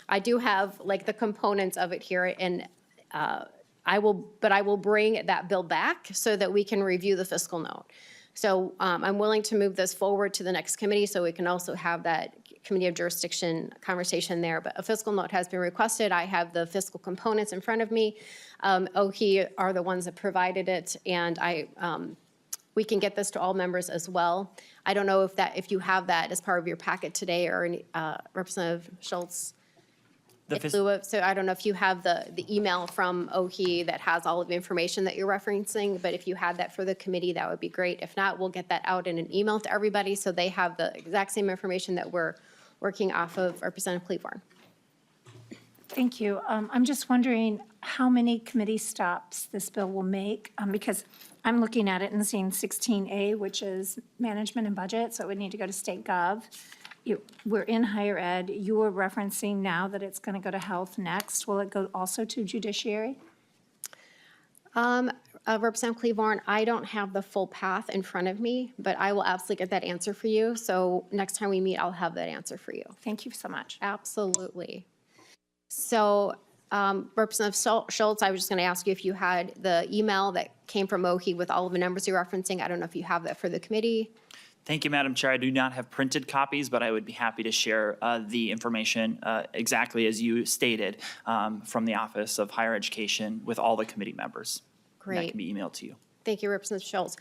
I do have like the components of it here, and I will bring that bill back so that we can review the fiscal note. So I'm willing to move this forward to the next committee so we can also have that committee of jurisdiction conversation there. But a fiscal note has been requested. I have the fiscal components in front of me. OHE are the ones that provided it, and we can get this to all members as well. I don't know if you have that as part of your packet today, or Representative Schultz. So I don't know if you have the email from OHE that has all of the information that you're referencing, but if you had that for the committee, that would be great. If not, we'll get that out in an email to everybody so they have the exact same information that we're working off of. Representative Cleavorn. Thank you. I'm just wondering how many committee stops this bill will make, because I'm looking at it and seeing 16A, which is management and budget, so it would need to go to state gov. We're in higher ed. You were referencing now that it's going to go to health next. Will it go also to judiciary? Representative Cleavorn, I don't have the full path in front of me, but I will absolutely get that answer for you. So next time we meet, I'll have that answer for you. Thank you so much. Absolutely. So Representative Schultz, I was just going to ask you if you had the email that came from OHE with all of the numbers you're referencing. I don't know if you have that for the committee. Thank you, Madam Chair. I do not have printed copies, but I would be happy to share the information exactly as you stated from the Office of Higher Education with all the committee members. Great. That can be emailed to you. Thank you, Representative Schultz.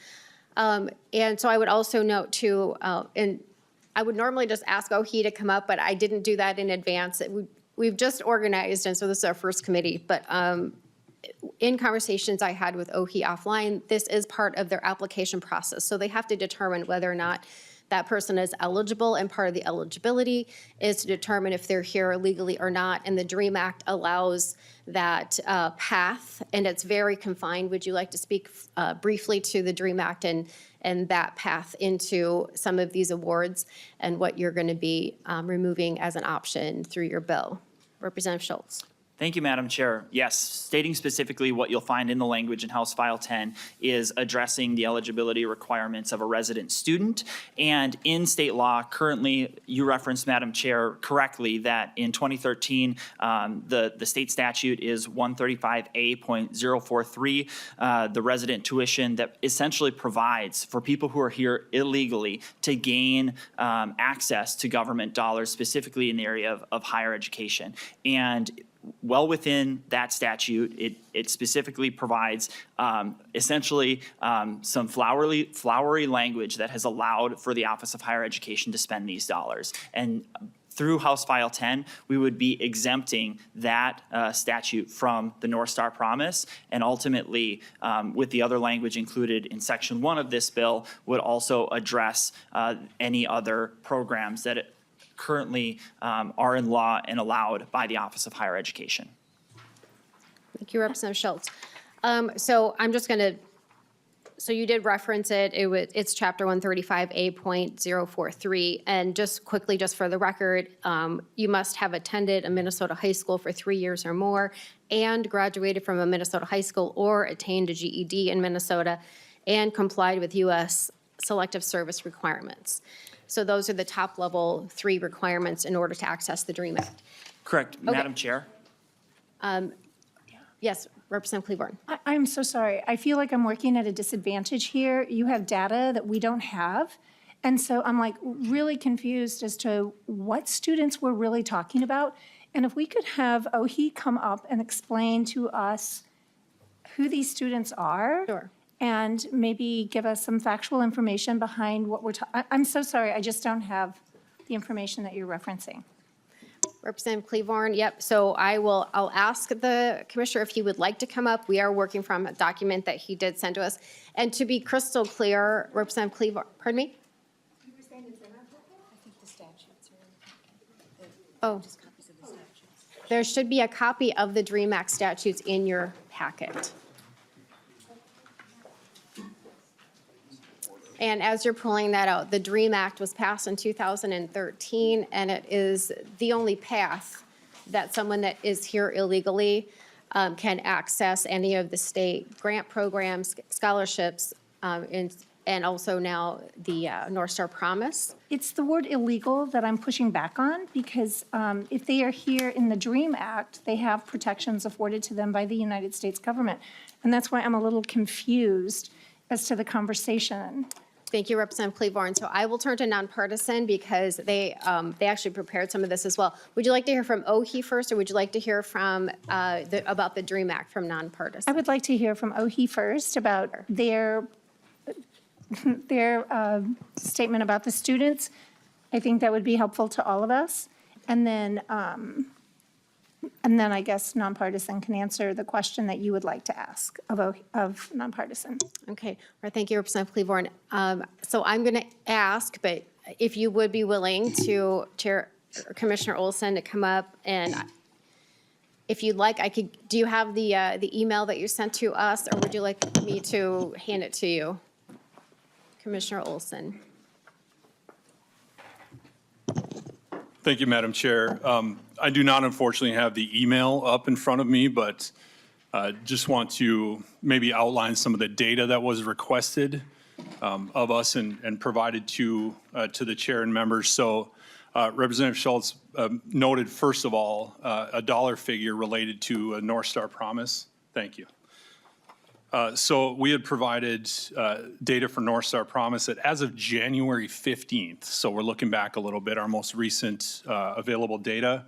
And so I would also note too, and I would normally just ask OHE to come up, but I didn't do that in advance. We've just organized, and so this is our first committee, but in conversations I had with OHE offline, this is part of their application process. So they have to determine whether or not that person is eligible, and part of the eligibility is to determine if they're here legally or not. And the DREAM Act allows that path, and it's very confined. Would you like to speak briefly to the DREAM Act and that path into some of these awards and what you're going to be removing as an option through your bill? Representative Schultz. Thank you, Madam Chair. Yes, stating specifically what you'll find in the language in House File 10 is addressing the eligibility requirements of a resident student. And in state law, currently, you referenced, Madam Chair, correctly that in 2013, the state statute is 135A.043, the resident tuition that essentially provides for people who are here illegally to gain access to government dollars, specifically in the area of higher education. And well within that statute, it specifically provides essentially some flowery language that has allowed for the Office of Higher Education to spend these dollars. And through House File 10, we would be exempting that statute from the North Star Promise, and ultimately, with the other language included in Section 1 of this bill, would also address any other programs that currently are in law and allowed by the Office of Higher Education. Thank you, Representative Schultz. So I'm just going to, so you did reference it. It's Chapter 135A.043. And just quickly, just for the record, you must have attended a Minnesota high school for 3 years or more and graduated from a Minnesota high school or attained a GED in Minnesota and complied with U.S. selective service requirements. So those are the top level 3 requirements in order to access the DREAM Act. Correct, Okay. Madam Chair. Yes, Representative Cleaborn. I'm so sorry. I feel like I'm working at a disadvantage here. You have data that we don't have. And so I'm like really confused as to what students we're really talking about. And if we could have Ohi come up and explain to us who these students are. Sure. And maybe give us some factual information behind what we're talking. I'm so sorry. I just don't have the information that you're referencing. Representative Cleaborn, yep. So I'll ask the commissioner if he would like to come up. We are working from a document that he did send to us. And to be crystal clear, Representative Cleaborn, pardon me? Oh, there should be a copy of the DREAM Act statutes in your packet. And as you're pulling that out, the DREAM Act was passed in 2013, and it is the only path that someone that is here illegally can access any of the state grant programs, scholarships, and also now the North Star Promise. It's the word illegal that I'm pushing back on because if they are here in the DREAM Act, they have protections afforded to them by the United States government. And that's why I'm a little confused as to the conversation. Thank you, Representative Cleaborn. So I will turn to nonpartisan because they actually prepared some of this as well. Would you like to hear from Ohi first, or would you like to hear from about the DREAM Act from nonpartisan? I would like to hear from Ohi first about their statement about the students. I think that would be helpful to all of us. And then I guess nonpartisan can answer the question that you would like to ask of nonpartisan. Okay, well, thank you, Representative Cleaborn. So I'm going to ask, but if you would be willing to Chair Commissioner Olson to come up, and if you'd like, I could. Do you have the email that you sent to us, or would you like me to hand it to you, Commissioner Olson? Thank you, Madam Chair. I do not unfortunately have the email up in front of me, but just want to maybe outline some of the data that was requested of us and provided to the chair and members. So Representative Schultz noted, first of all, a dollar figure related to a North Star Promise. Thank you. So we had provided data for North Star Promise that as of January 15th, so we're looking back a little bit, our most recent available data,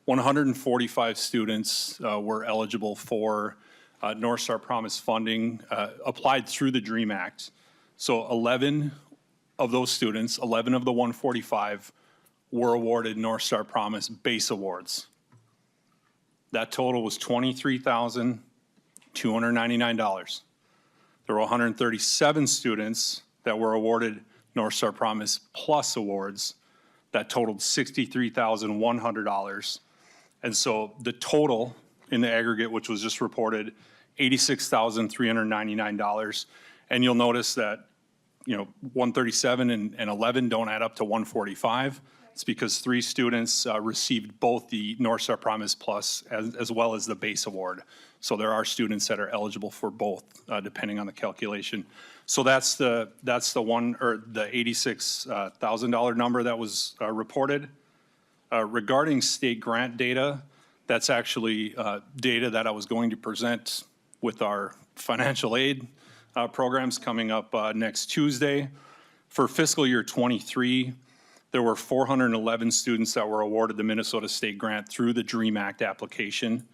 145 students were eligible for North Star Promise funding applied through the DREAM Act. So 11 of those students, 11 of the 145, were awarded North Star Promise base awards. That total was $23,299. There were 137 students that were awarded North Star Promise Plus awards that totaled $63,100. And so the total in the aggregate, which was just reported, $86,399. And you'll notice that, 137 and 11 don't add up to 145. It's because 3 students received both the North Star Promise Plus as well as the base award. So there are students that are eligible for both, depending on the calculation. So that's the $86,000 number that was reported. Regarding state grant data, that's actually data that I was going to present with our financial aid programs coming up next Tuesday. For fiscal year 23, there were 411 students that were awarded the Minnesota State Grant through the DREAM Act application.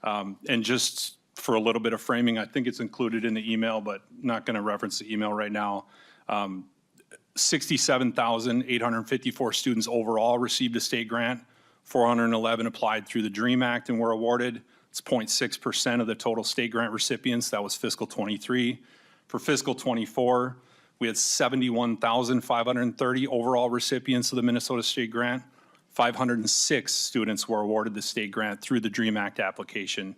And just for a little bit of framing, I think it's included in the email, but not going to reference the email right now. 67,854 students overall received a state grant. 411 applied through the DREAM Act and were awarded. It's 0.6% of the total state grant recipients. That was fiscal 23. For fiscal 24, we had 71,530 overall recipients of the Minnesota State Grant. 506 students were awarded the state grant through the DREAM Act application.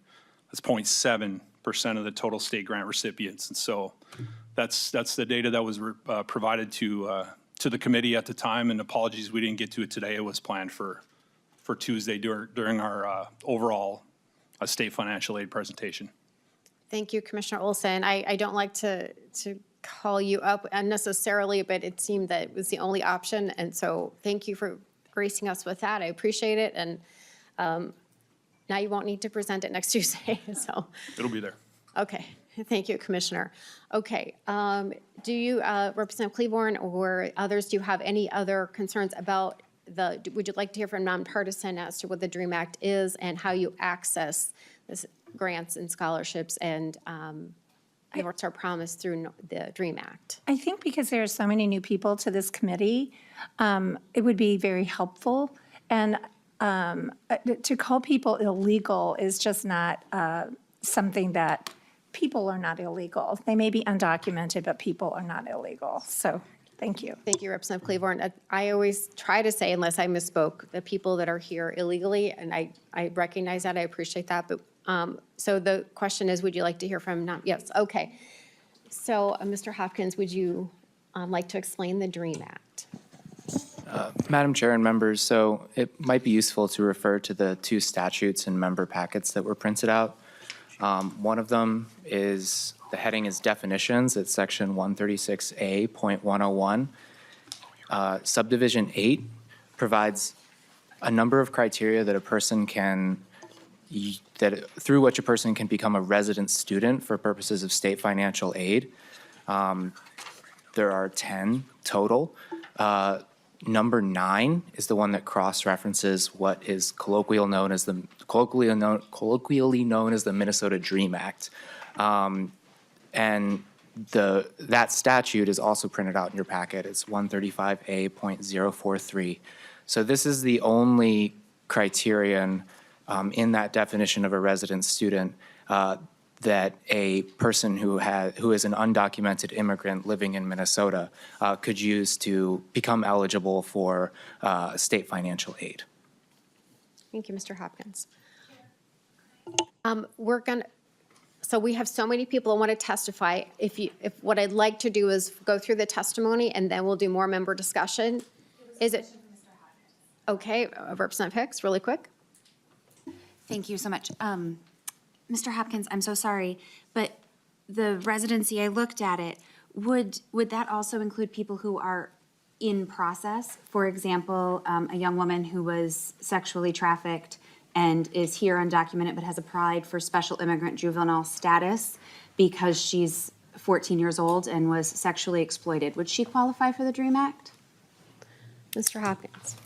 That's 0.7% of the total state grant recipients. And so that's the data that was provided to the committee at the time. And apologies we didn't get to it today. It was planned for Tuesday during our overall state financial aid presentation. Thank you, Commissioner Olson. I don't like to call you up unnecessarily, but it seemed that it was the only option. And so thank you for gracing us with that. I appreciate it. And Now you won't need to present it next Tuesday, so, It'll be there. okay. Thank you, Commissioner. Okay, do you, Representative Cleaborn or others, do you have any other concerns about would you like to hear from nonpartisan as to what the DREAM Act is and how you access this grants and scholarships and what's our promise through the DREAM Act? I think because there are so many new people to this committee, it would be very helpful. And to call people illegal is just not something that people are not illegal. They may be undocumented, but people are not illegal. So thank you. Thank you, Representative Cleaborn. I always try to say, unless I misspoke, the people that are here illegally, and I recognize that, I appreciate that. But so the question is, would you like to hear from, yes, okay. So Mr. Hopkins, would you like to explain the DREAM Act? Madam Chair and members, so it might be useful to refer to the two statutes and member packets that were printed out. One of them is, the heading is definitions. It's section 136A.101. Subdivision 8 provides a number of criteria that a person can, through which a person can become a resident student for purposes of state financial aid. There are 10 total. Number 9 is the one that cross-references what is colloquially known as the Minnesota DREAM Act. And that statute is also printed out in your packet. It's 135A.043. So this is the only criterion in that definition of a resident student that a person who is an undocumented immigrant living in Minnesota could use to become eligible for state financial aid. Thank you, Mr. Hopkins. So we have so many people who want to testify. If what I'd like to do is go through the testimony and then we'll do more member discussion. Is it? Okay, Representative Hicks, really quick. Thank you so much. Mr. Hopkins, I'm so sorry, but the residency, I looked at it, would that also include people who are in process? For example, a young woman who was sexually trafficked and is here undocumented but has applied for special immigrant juvenile status because she's 14 years old and was sexually exploited. Would she qualify for the DREAM Act? Mr. Hopkins.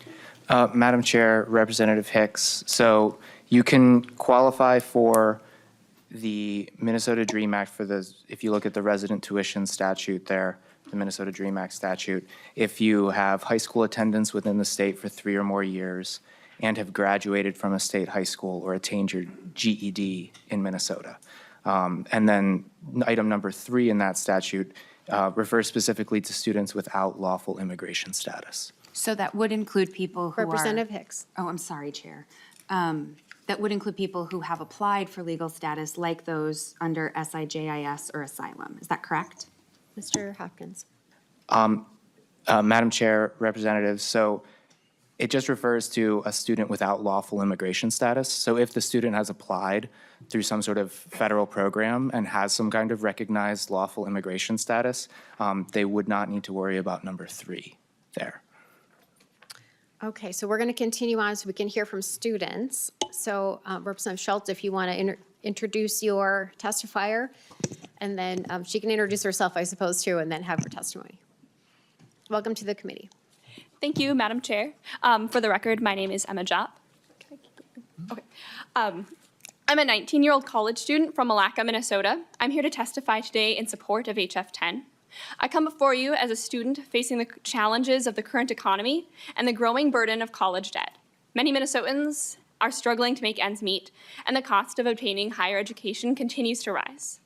Madam Chair, Representative Hicks, so you can qualify for the Minnesota DREAM Act if you look at the resident tuition statute there, the Minnesota DREAM Act statute, if you have high school attendance within the state for 3 or more years and have graduated from a state high school or attained your GED in Minnesota. And then item number 3 in that statute refers specifically to students without lawful immigration status. So that would include people who Representative Hicks. Oh, I'm sorry, Chair. That would include people who have applied for legal status like those under SIJIS or asylum. Is that correct? Mr. Hopkins. Madam Chair, Representatives, so it just refers to a student without lawful immigration status. So if the student has applied through some sort of federal program and has some kind of recognized lawful immigration status, they would not need to worry about number 3 there. Okay, so we're going to continue on so we can hear from students. So Representative Schultz, if you want to introduce your testifier, and then she can introduce herself, I suppose, too, and then have her testimony. Welcome to the committee. Thank you, Madam Chair. For the record, my name is Emma Jop. Okay. I'm a 19-year-old college student from Malacca, Minnesota. I'm here to testify today in support of HF 10. I come before you as a student facing the challenges of the current economy and the growing burden of college debt. Many Minnesotans are struggling to make ends meet, and the cost of obtaining higher education continues to rise.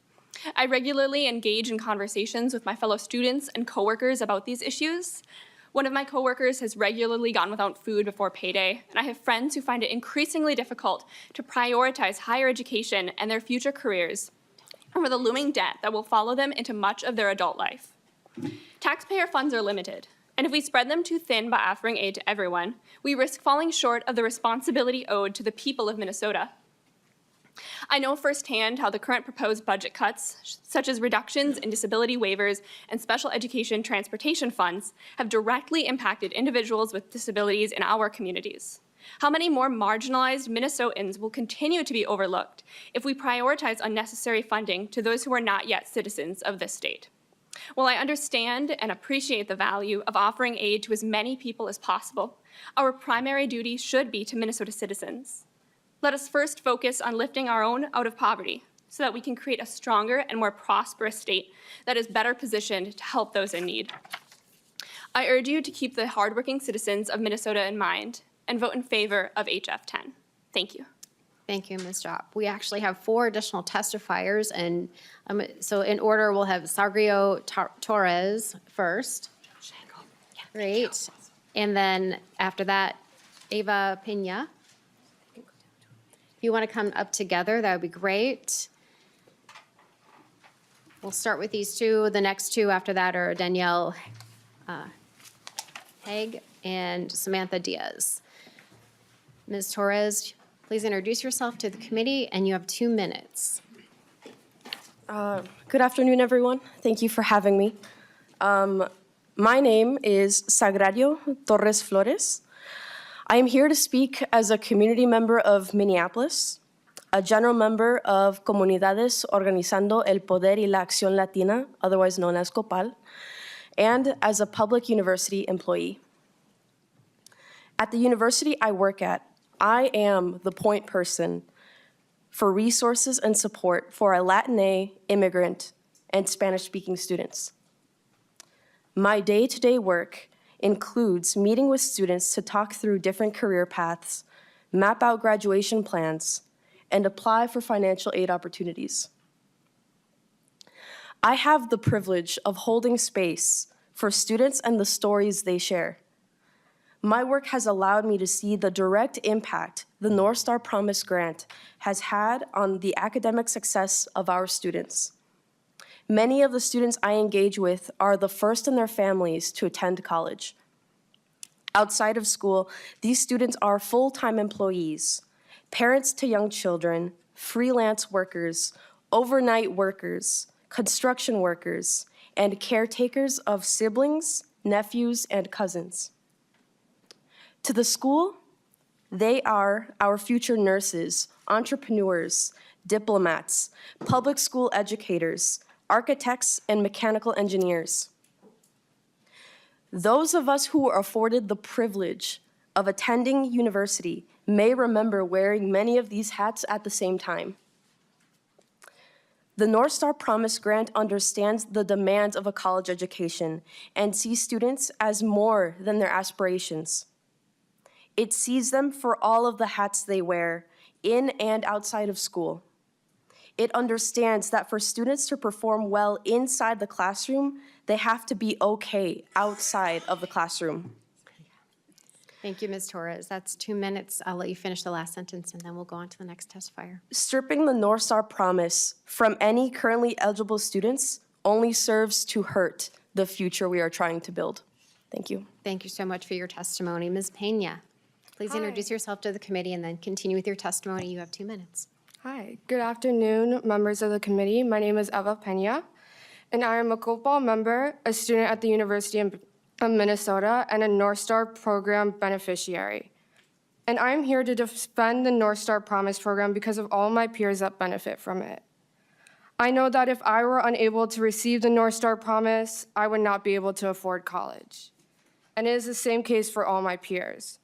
I regularly engage in conversations with my fellow students and coworkers about these issues. One of my coworkers has regularly gone without food before payday, and I have friends who find it increasingly difficult to prioritize higher education and their future careers over the looming debt that will follow them into much of their adult life. Taxpayer funds are limited, and if we spread them too thin by offering aid to everyone, we risk falling short of the responsibility owed to the people of Minnesota. I know firsthand how the current proposed budget cuts, such as reductions in disability waivers and special education transportation funds, have directly impacted individuals with disabilities in our communities. How many more marginalized Minnesotans will continue to be overlooked if we prioritize unnecessary funding to those who are not yet citizens of this state? While I understand and appreciate the value of offering aid to as many people as possible, our primary duty should be to Minnesota citizens. Let us first focus on lifting our own out of poverty so that we can create a stronger and more prosperous state that is better positioned to help those in need. I urge you to keep the hardworking citizens of Minnesota in mind and vote in favor of HF 10. Thank you. Thank you, Ms. Jopp. We actually have 4 additional testifiers, and so in order, we'll have Sagrio Torres first. Great. And then after that, Ava Pena. If you want to come up together, that would be great. We'll start with these 2. The next 2 after that are Danielle Haig and Samantha Diaz. Ms. Torres, please introduce yourself to the committee, and you have 2 minutes. Good afternoon, everyone. Thank you for having me. My name is Sagrario Torres Flores. I am here to speak as a community member of Minneapolis, a general member of Comunidades Organizando el Poder y la Acción Latina, otherwise known as COPAL, and as a public university employee. At the university I work at, I am the point person for resources and support for our Latina, immigrant, and Spanish-speaking students. My day-to-day work includes meeting with students to talk through different career paths, map out graduation plans, and apply for financial aid opportunities. I have the privilege of holding space for students and the stories they share. My work has allowed me to see the direct impact the North Star Promise Grant has had on the academic success of our students. Many of the students I engage with are the first in their families to attend college. Outside of school, these students are full-time employees, parents to young children, freelance workers, overnight workers, construction workers, and caretakers of siblings, nephews, and cousins. To the school, they are our future nurses, entrepreneurs, diplomats, public school educators, architects, and mechanical engineers. Those of us who are afforded the privilege of attending university may remember wearing many of these hats at the same time. The North Star Promise Grant understands the demands of a college education and sees students as more than their aspirations. It sees them for all of the hats they wear, in and outside of school. It understands that for students to perform well inside the classroom, they have to be okay outside of the classroom. Thank you, Ms. Torres. That's 2 minutes. I'll let you finish the last sentence, and then we'll go on to the next testifier. Stripping the North Star Promise from any currently eligible students only serves to hurt the future we are trying to build. Thank you. Thank you so much for your testimony. Ms. Pena, please introduce yourself to the committee and then continue with your testimony. You have 2 minutes. Hi, good afternoon, members of the committee. My name is Eva Pena, and I am a COPAL member, a student at the University of Minnesota, and a North Star program beneficiary. And I'm here to defend the North Star Promise program because of all my peers that benefit from it. I know that if I were unable to receive the North Star Promise, I would not be able to afford college. And it is the same case for all my peers.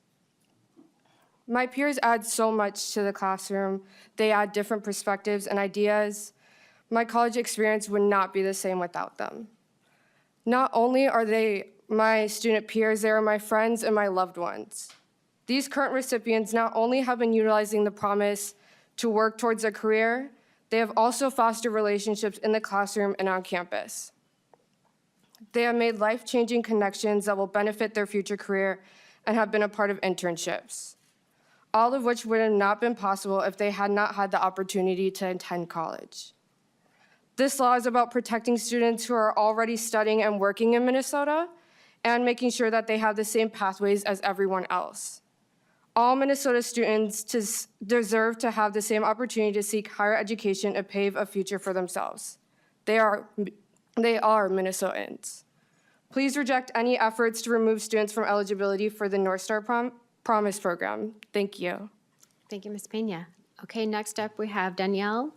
My peers add so much to the classroom. They add different perspectives and ideas. My college experience would not be the same without them. Not only are they my student peers, they are my friends and my loved ones. These current recipients not only have been utilizing the promise to work towards a career, they have also fostered relationships in the classroom and on campus. They have made life-changing connections that will benefit their future career and have been a part of internships, all of which would have not been possible if they had not had the opportunity to attend college. This law is about protecting students who are already studying and working in Minnesota and making sure that they have the same pathways as everyone else. All Minnesota students deserve to have the same opportunity to seek higher education and pave a future for themselves. They are Minnesotans. Please reject any efforts to remove students from eligibility for the North Star Promise program. Thank you. Thank you, Ms. Pena. Okay, next up, we have Danielle.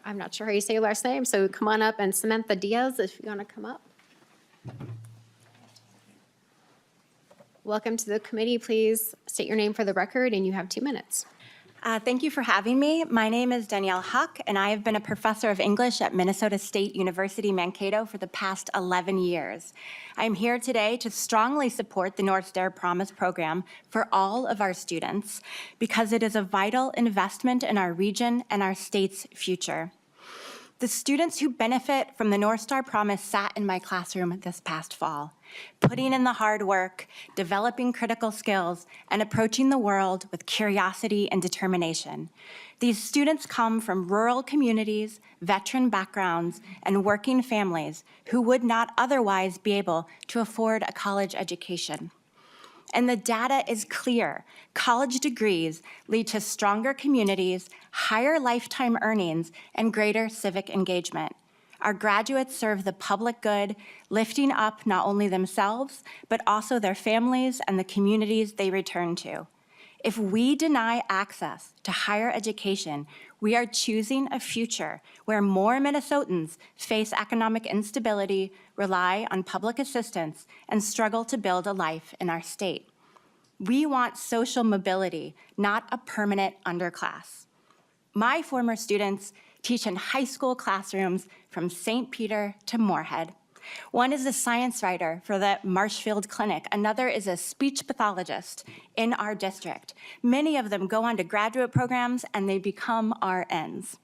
I'm not sure how you say your last name, so come on up, and Samantha Diaz, if you want to come up. Welcome to the committee. Please state your name for the record, and you have 2 minutes. Thank you for having me. My name is Danielle Huck, and I have been a professor of English at Minnesota State University, Mankato for the past 11 years. I am here today to strongly support the North Star Promise program for all of our students because it is a vital investment in our region and our state's future. The students who benefit from the North Star Promise sat in my classroom this past fall, putting in the hard work, developing critical skills, and approaching the world with curiosity and determination. These students come from rural communities, veteran backgrounds, and working families who would not otherwise be able to afford a college education. And the data is clear. College degrees lead to stronger communities, higher lifetime earnings, and greater civic engagement. Our graduates serve the public good, lifting up not only themselves, but also their families and the communities they return to. If we deny access to higher education, we are choosing a future where more Minnesotans face economic instability, rely on public assistance, and struggle to build a life in our state. We want social mobility, not a permanent underclass. My former students teach in high school classrooms from St. Peter to Moorhead. One is a science writer for the Marshfield Clinic. Another is a speech pathologist in our district. Many of them go on to graduate programs and they become RNs.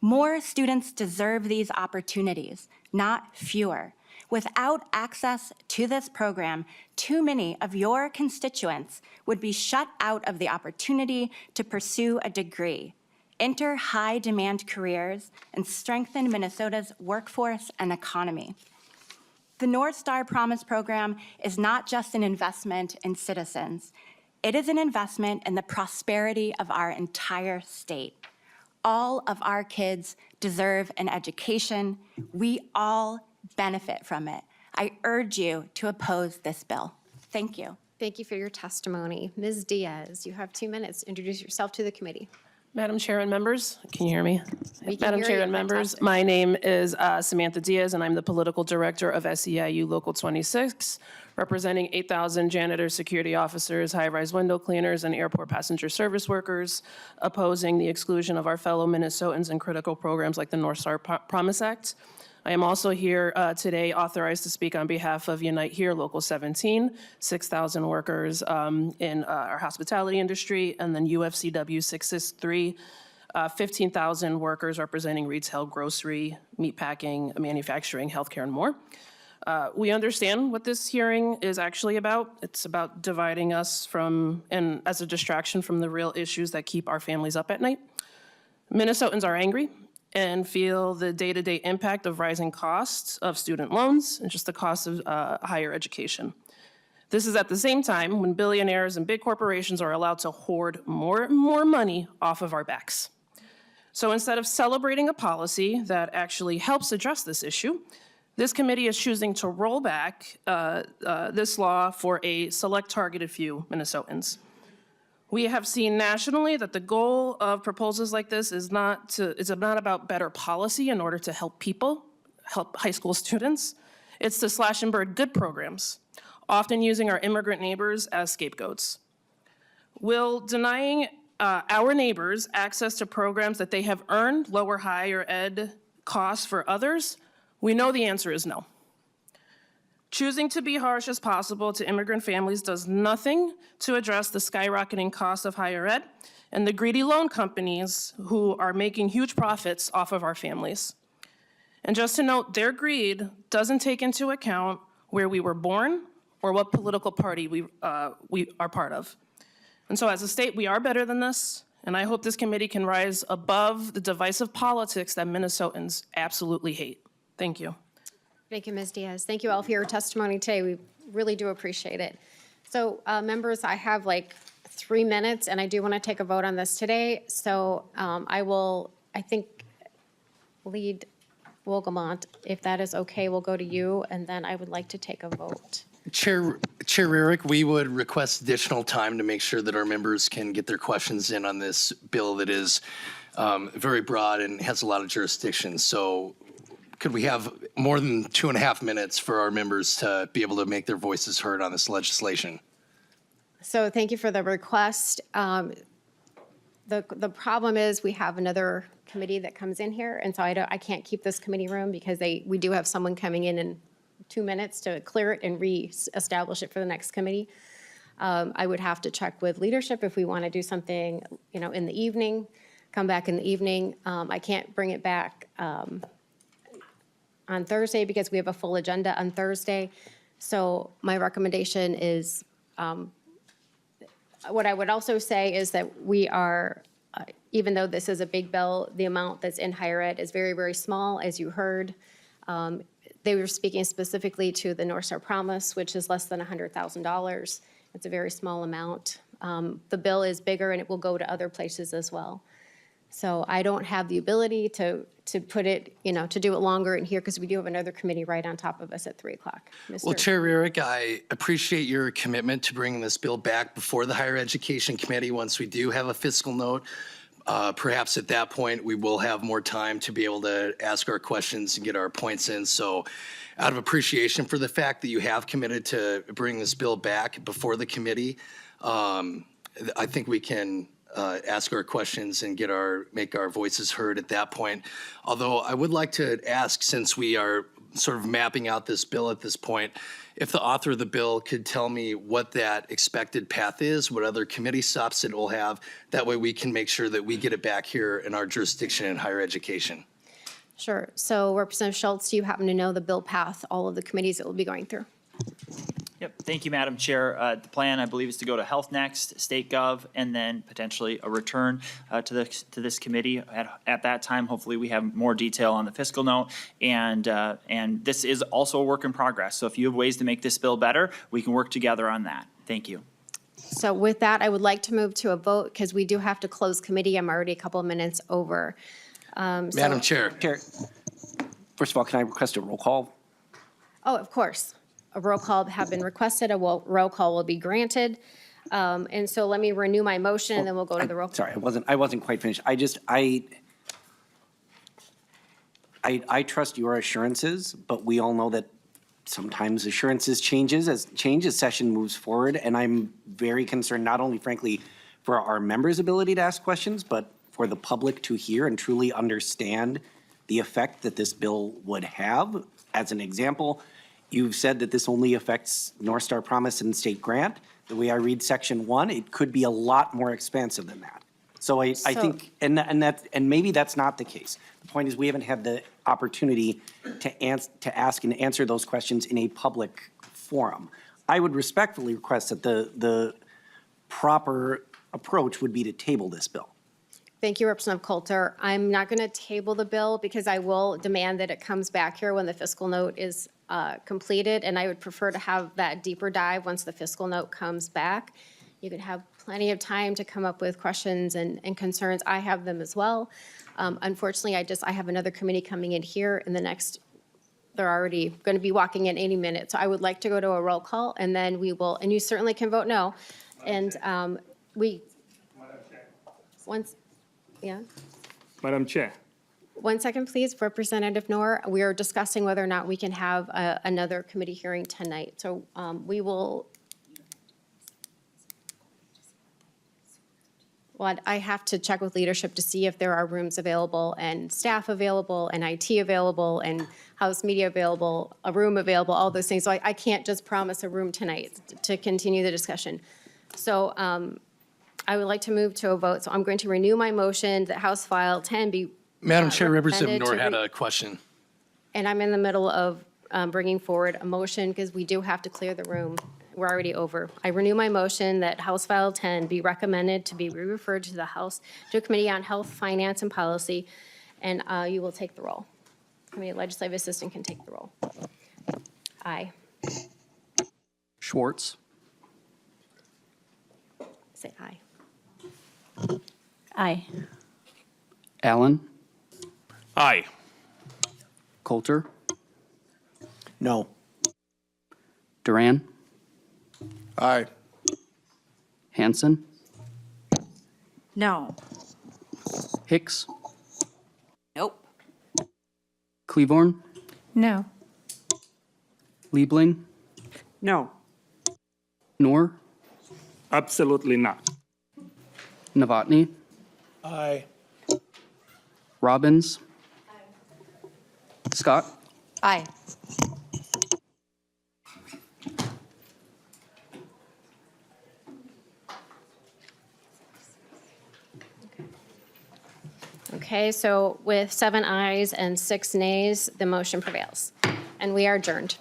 More students deserve these opportunities, not fewer. Without access to this program, too many of your constituents would be shut out of the opportunity to pursue a degree, enter high-demand careers, and strengthen Minnesota's workforce and economy. The North Star Promise program is not just an investment in citizens. It is an investment in the prosperity of our entire state. All of our kids deserve an education. We all benefit from it. I urge you to oppose this bill. Thank you. Thank you for your testimony. Ms. Diaz, you have 2 minutes to introduce yourself to the committee. Madam Chair and members, can you hear me? We can Madam hear Chair you. and members, Fantastic. my name is Samantha Diaz, and I'm the political director of SEIU Local 26, representing 8,000 janitors, security officers, high-rise window cleaners, and airport passenger service workers, opposing the exclusion of our fellow Minnesotans in critical programs like the North Star Promise Act. I am also here today authorized to speak on behalf of Unite Here Local 17, 6,000 workers in our hospitality industry, and then UFCW 663, 15,000 workers representing retail, grocery, meatpacking, manufacturing, healthcare, and more. We understand what this hearing is actually about. It's about dividing us from, and as a distraction from the real issues that keep our families up at night. Minnesotans are angry and feel the day-to-day impact of rising costs of student loans and just the cost of higher education. This is at the same time when billionaires and big corporations are allowed to hoard more and more money off of our backs. So instead of celebrating a policy that actually helps address this issue, this committee is choosing to roll back this law for a select targeted few Minnesotans. We have seen nationally that the goal of proposals like this is not about better policy in order to help people, help high school students. It's to slash and burn good programs, often using our immigrant neighbors as scapegoats. Will denying our neighbors access to programs that they have earned lower higher ed costs for others? We know the answer is no. Choosing to be harsh as possible to immigrant families does nothing to address the skyrocketing cost of higher ed and the greedy loan companies who are making huge profits off of our families. And just to note, their greed doesn't take into account where we were born or what political party we are part of. And so as a state, we are better than this, and I hope this committee can rise above the divisive politics that Minnesotans absolutely hate. Thank you. Thank you, Ms. Diaz. Thank you all for your testimony today. We really do appreciate it. So members, I have like 3 minutes and I do want to take a vote on this today. So I think, Lead Wogelmont, if that is okay, we'll go to you and then I would like to take a vote. Chair Rarick, we would request additional time to make sure that our members can get their questions in on this bill that is very broad and has a lot of jurisdictions. So could we have more than 2.5 minutes for our members to be able to make their voices heard on this legislation? So thank you for the request. The problem is we have another committee that comes in here, and so I can't keep this committee room because we do have someone coming in 2 minutes to clear it and re-establish it for the next committee. I would have to check with leadership if we want to do something, in the evening, come back in the evening. I can't bring it back on Thursday because we have a full agenda on Thursday. So my recommendation is, what I would also say is that we are, even though this is a big bill, the amount that's in higher ed is very, very small, as you heard. They were speaking specifically to the North Star Promise, which is less than $100,000. It's a very small amount. The bill is bigger and it will go to other places as well. So I don't have the ability to put it, to do it longer in here because we do have another committee right on top of us at 3 o'clock. Well, Chair Rarick, I appreciate your commitment to bringing this bill back before the Higher Education Committee once we do have a fiscal note. Perhaps at that point, we will have more time to be able to ask our questions and get our points in. So out of appreciation for the fact that you have committed to bring this bill back before the committee, I think we can ask our questions and make our voices heard at that point. Although I would like to ask, since we are sort of mapping out this bill at this point, if the author of the bill could tell me what that expected path is, what other committee stops it will have, that way we can make sure that we get it back here in our jurisdiction in higher education. Sure. So Representative Schultz, do you happen to know the bill path, all of the committees it will be going through? Yep, thank you, Madam Chair. The plan, I believe, is to go to Health next, State Gov, and then potentially a return to this committee. At that time, hopefully, we have more detail on the fiscal note, and this is also a work in progress. So if you have ways to make this bill better, we can work together on that. Thank you. So with that, I would like to move to a vote because we do have to close committee. I'm already a couple of minutes over. Madam Chair. First of all, can I request a roll call? Oh, of course. A roll call have been requested. A roll call will be granted. And so let me renew my motion, and then we'll go to the roll call. Sorry, I wasn't quite finished. I trust your assurances, but we all know that sometimes assurances change as session moves forward, and I'm very concerned not only, frankly, for our members' ability to ask questions, but for the public to hear and truly understand the effect that this bill would have. As an example, you've said that this only affects North Star Promise and State Grant. The way I read Section 1, it could be a lot more expansive than that. So I think, and maybe that's not the case. The point is we haven't had the opportunity to ask and answer those questions in a public forum. I would respectfully request that the proper approach would be to table this bill. Thank you, Representative Coulter. I'm not going to table the bill because I will demand that it comes back here when the fiscal note is completed, and I would prefer to have that deeper dive once the fiscal note comes back. You could have plenty of time to come up with questions and concerns. I have them as well. Unfortunately, I have another committee coming in here in the next, they're already going to be walking in any minute. So I would like to go to a roll call, and then we will, and you certainly can vote no. And yeah. Madam Chair. 1 second, please. Representative Noor, we are discussing whether or not we can have another committee hearing tonight. So we will. Well, I have to check with leadership to see if there are rooms available and staff available and IT available and House media available, a room available, all those things. So I can't just promise a room tonight to continue the discussion. So I would like to move to a vote. So I'm going to renew my motion that House File 10 be Madam Chair, Representative Noor had a question. And I'm in the middle of bringing forward a motion because we do have to clear the room. We're already over. I renew my motion that House File 10 be recommended to be re-referred to the House to a Committee on Health, Finance, and Policy, and you will take the roll. Committee Legislative Assistant can take the roll. Aye. Schultz. Say aye. Aye. Allen. Aye. Coulter. No. Duran. Aye. Hanson, No. Hicks, Nope. Cleavorn, No. Liebling, No. Noor, Absolutely not. Novotny, Aye. Robbins, Scott, Aye. Okay, so with 7 ayes and 6 nays, the motion prevails, and we are adjourned.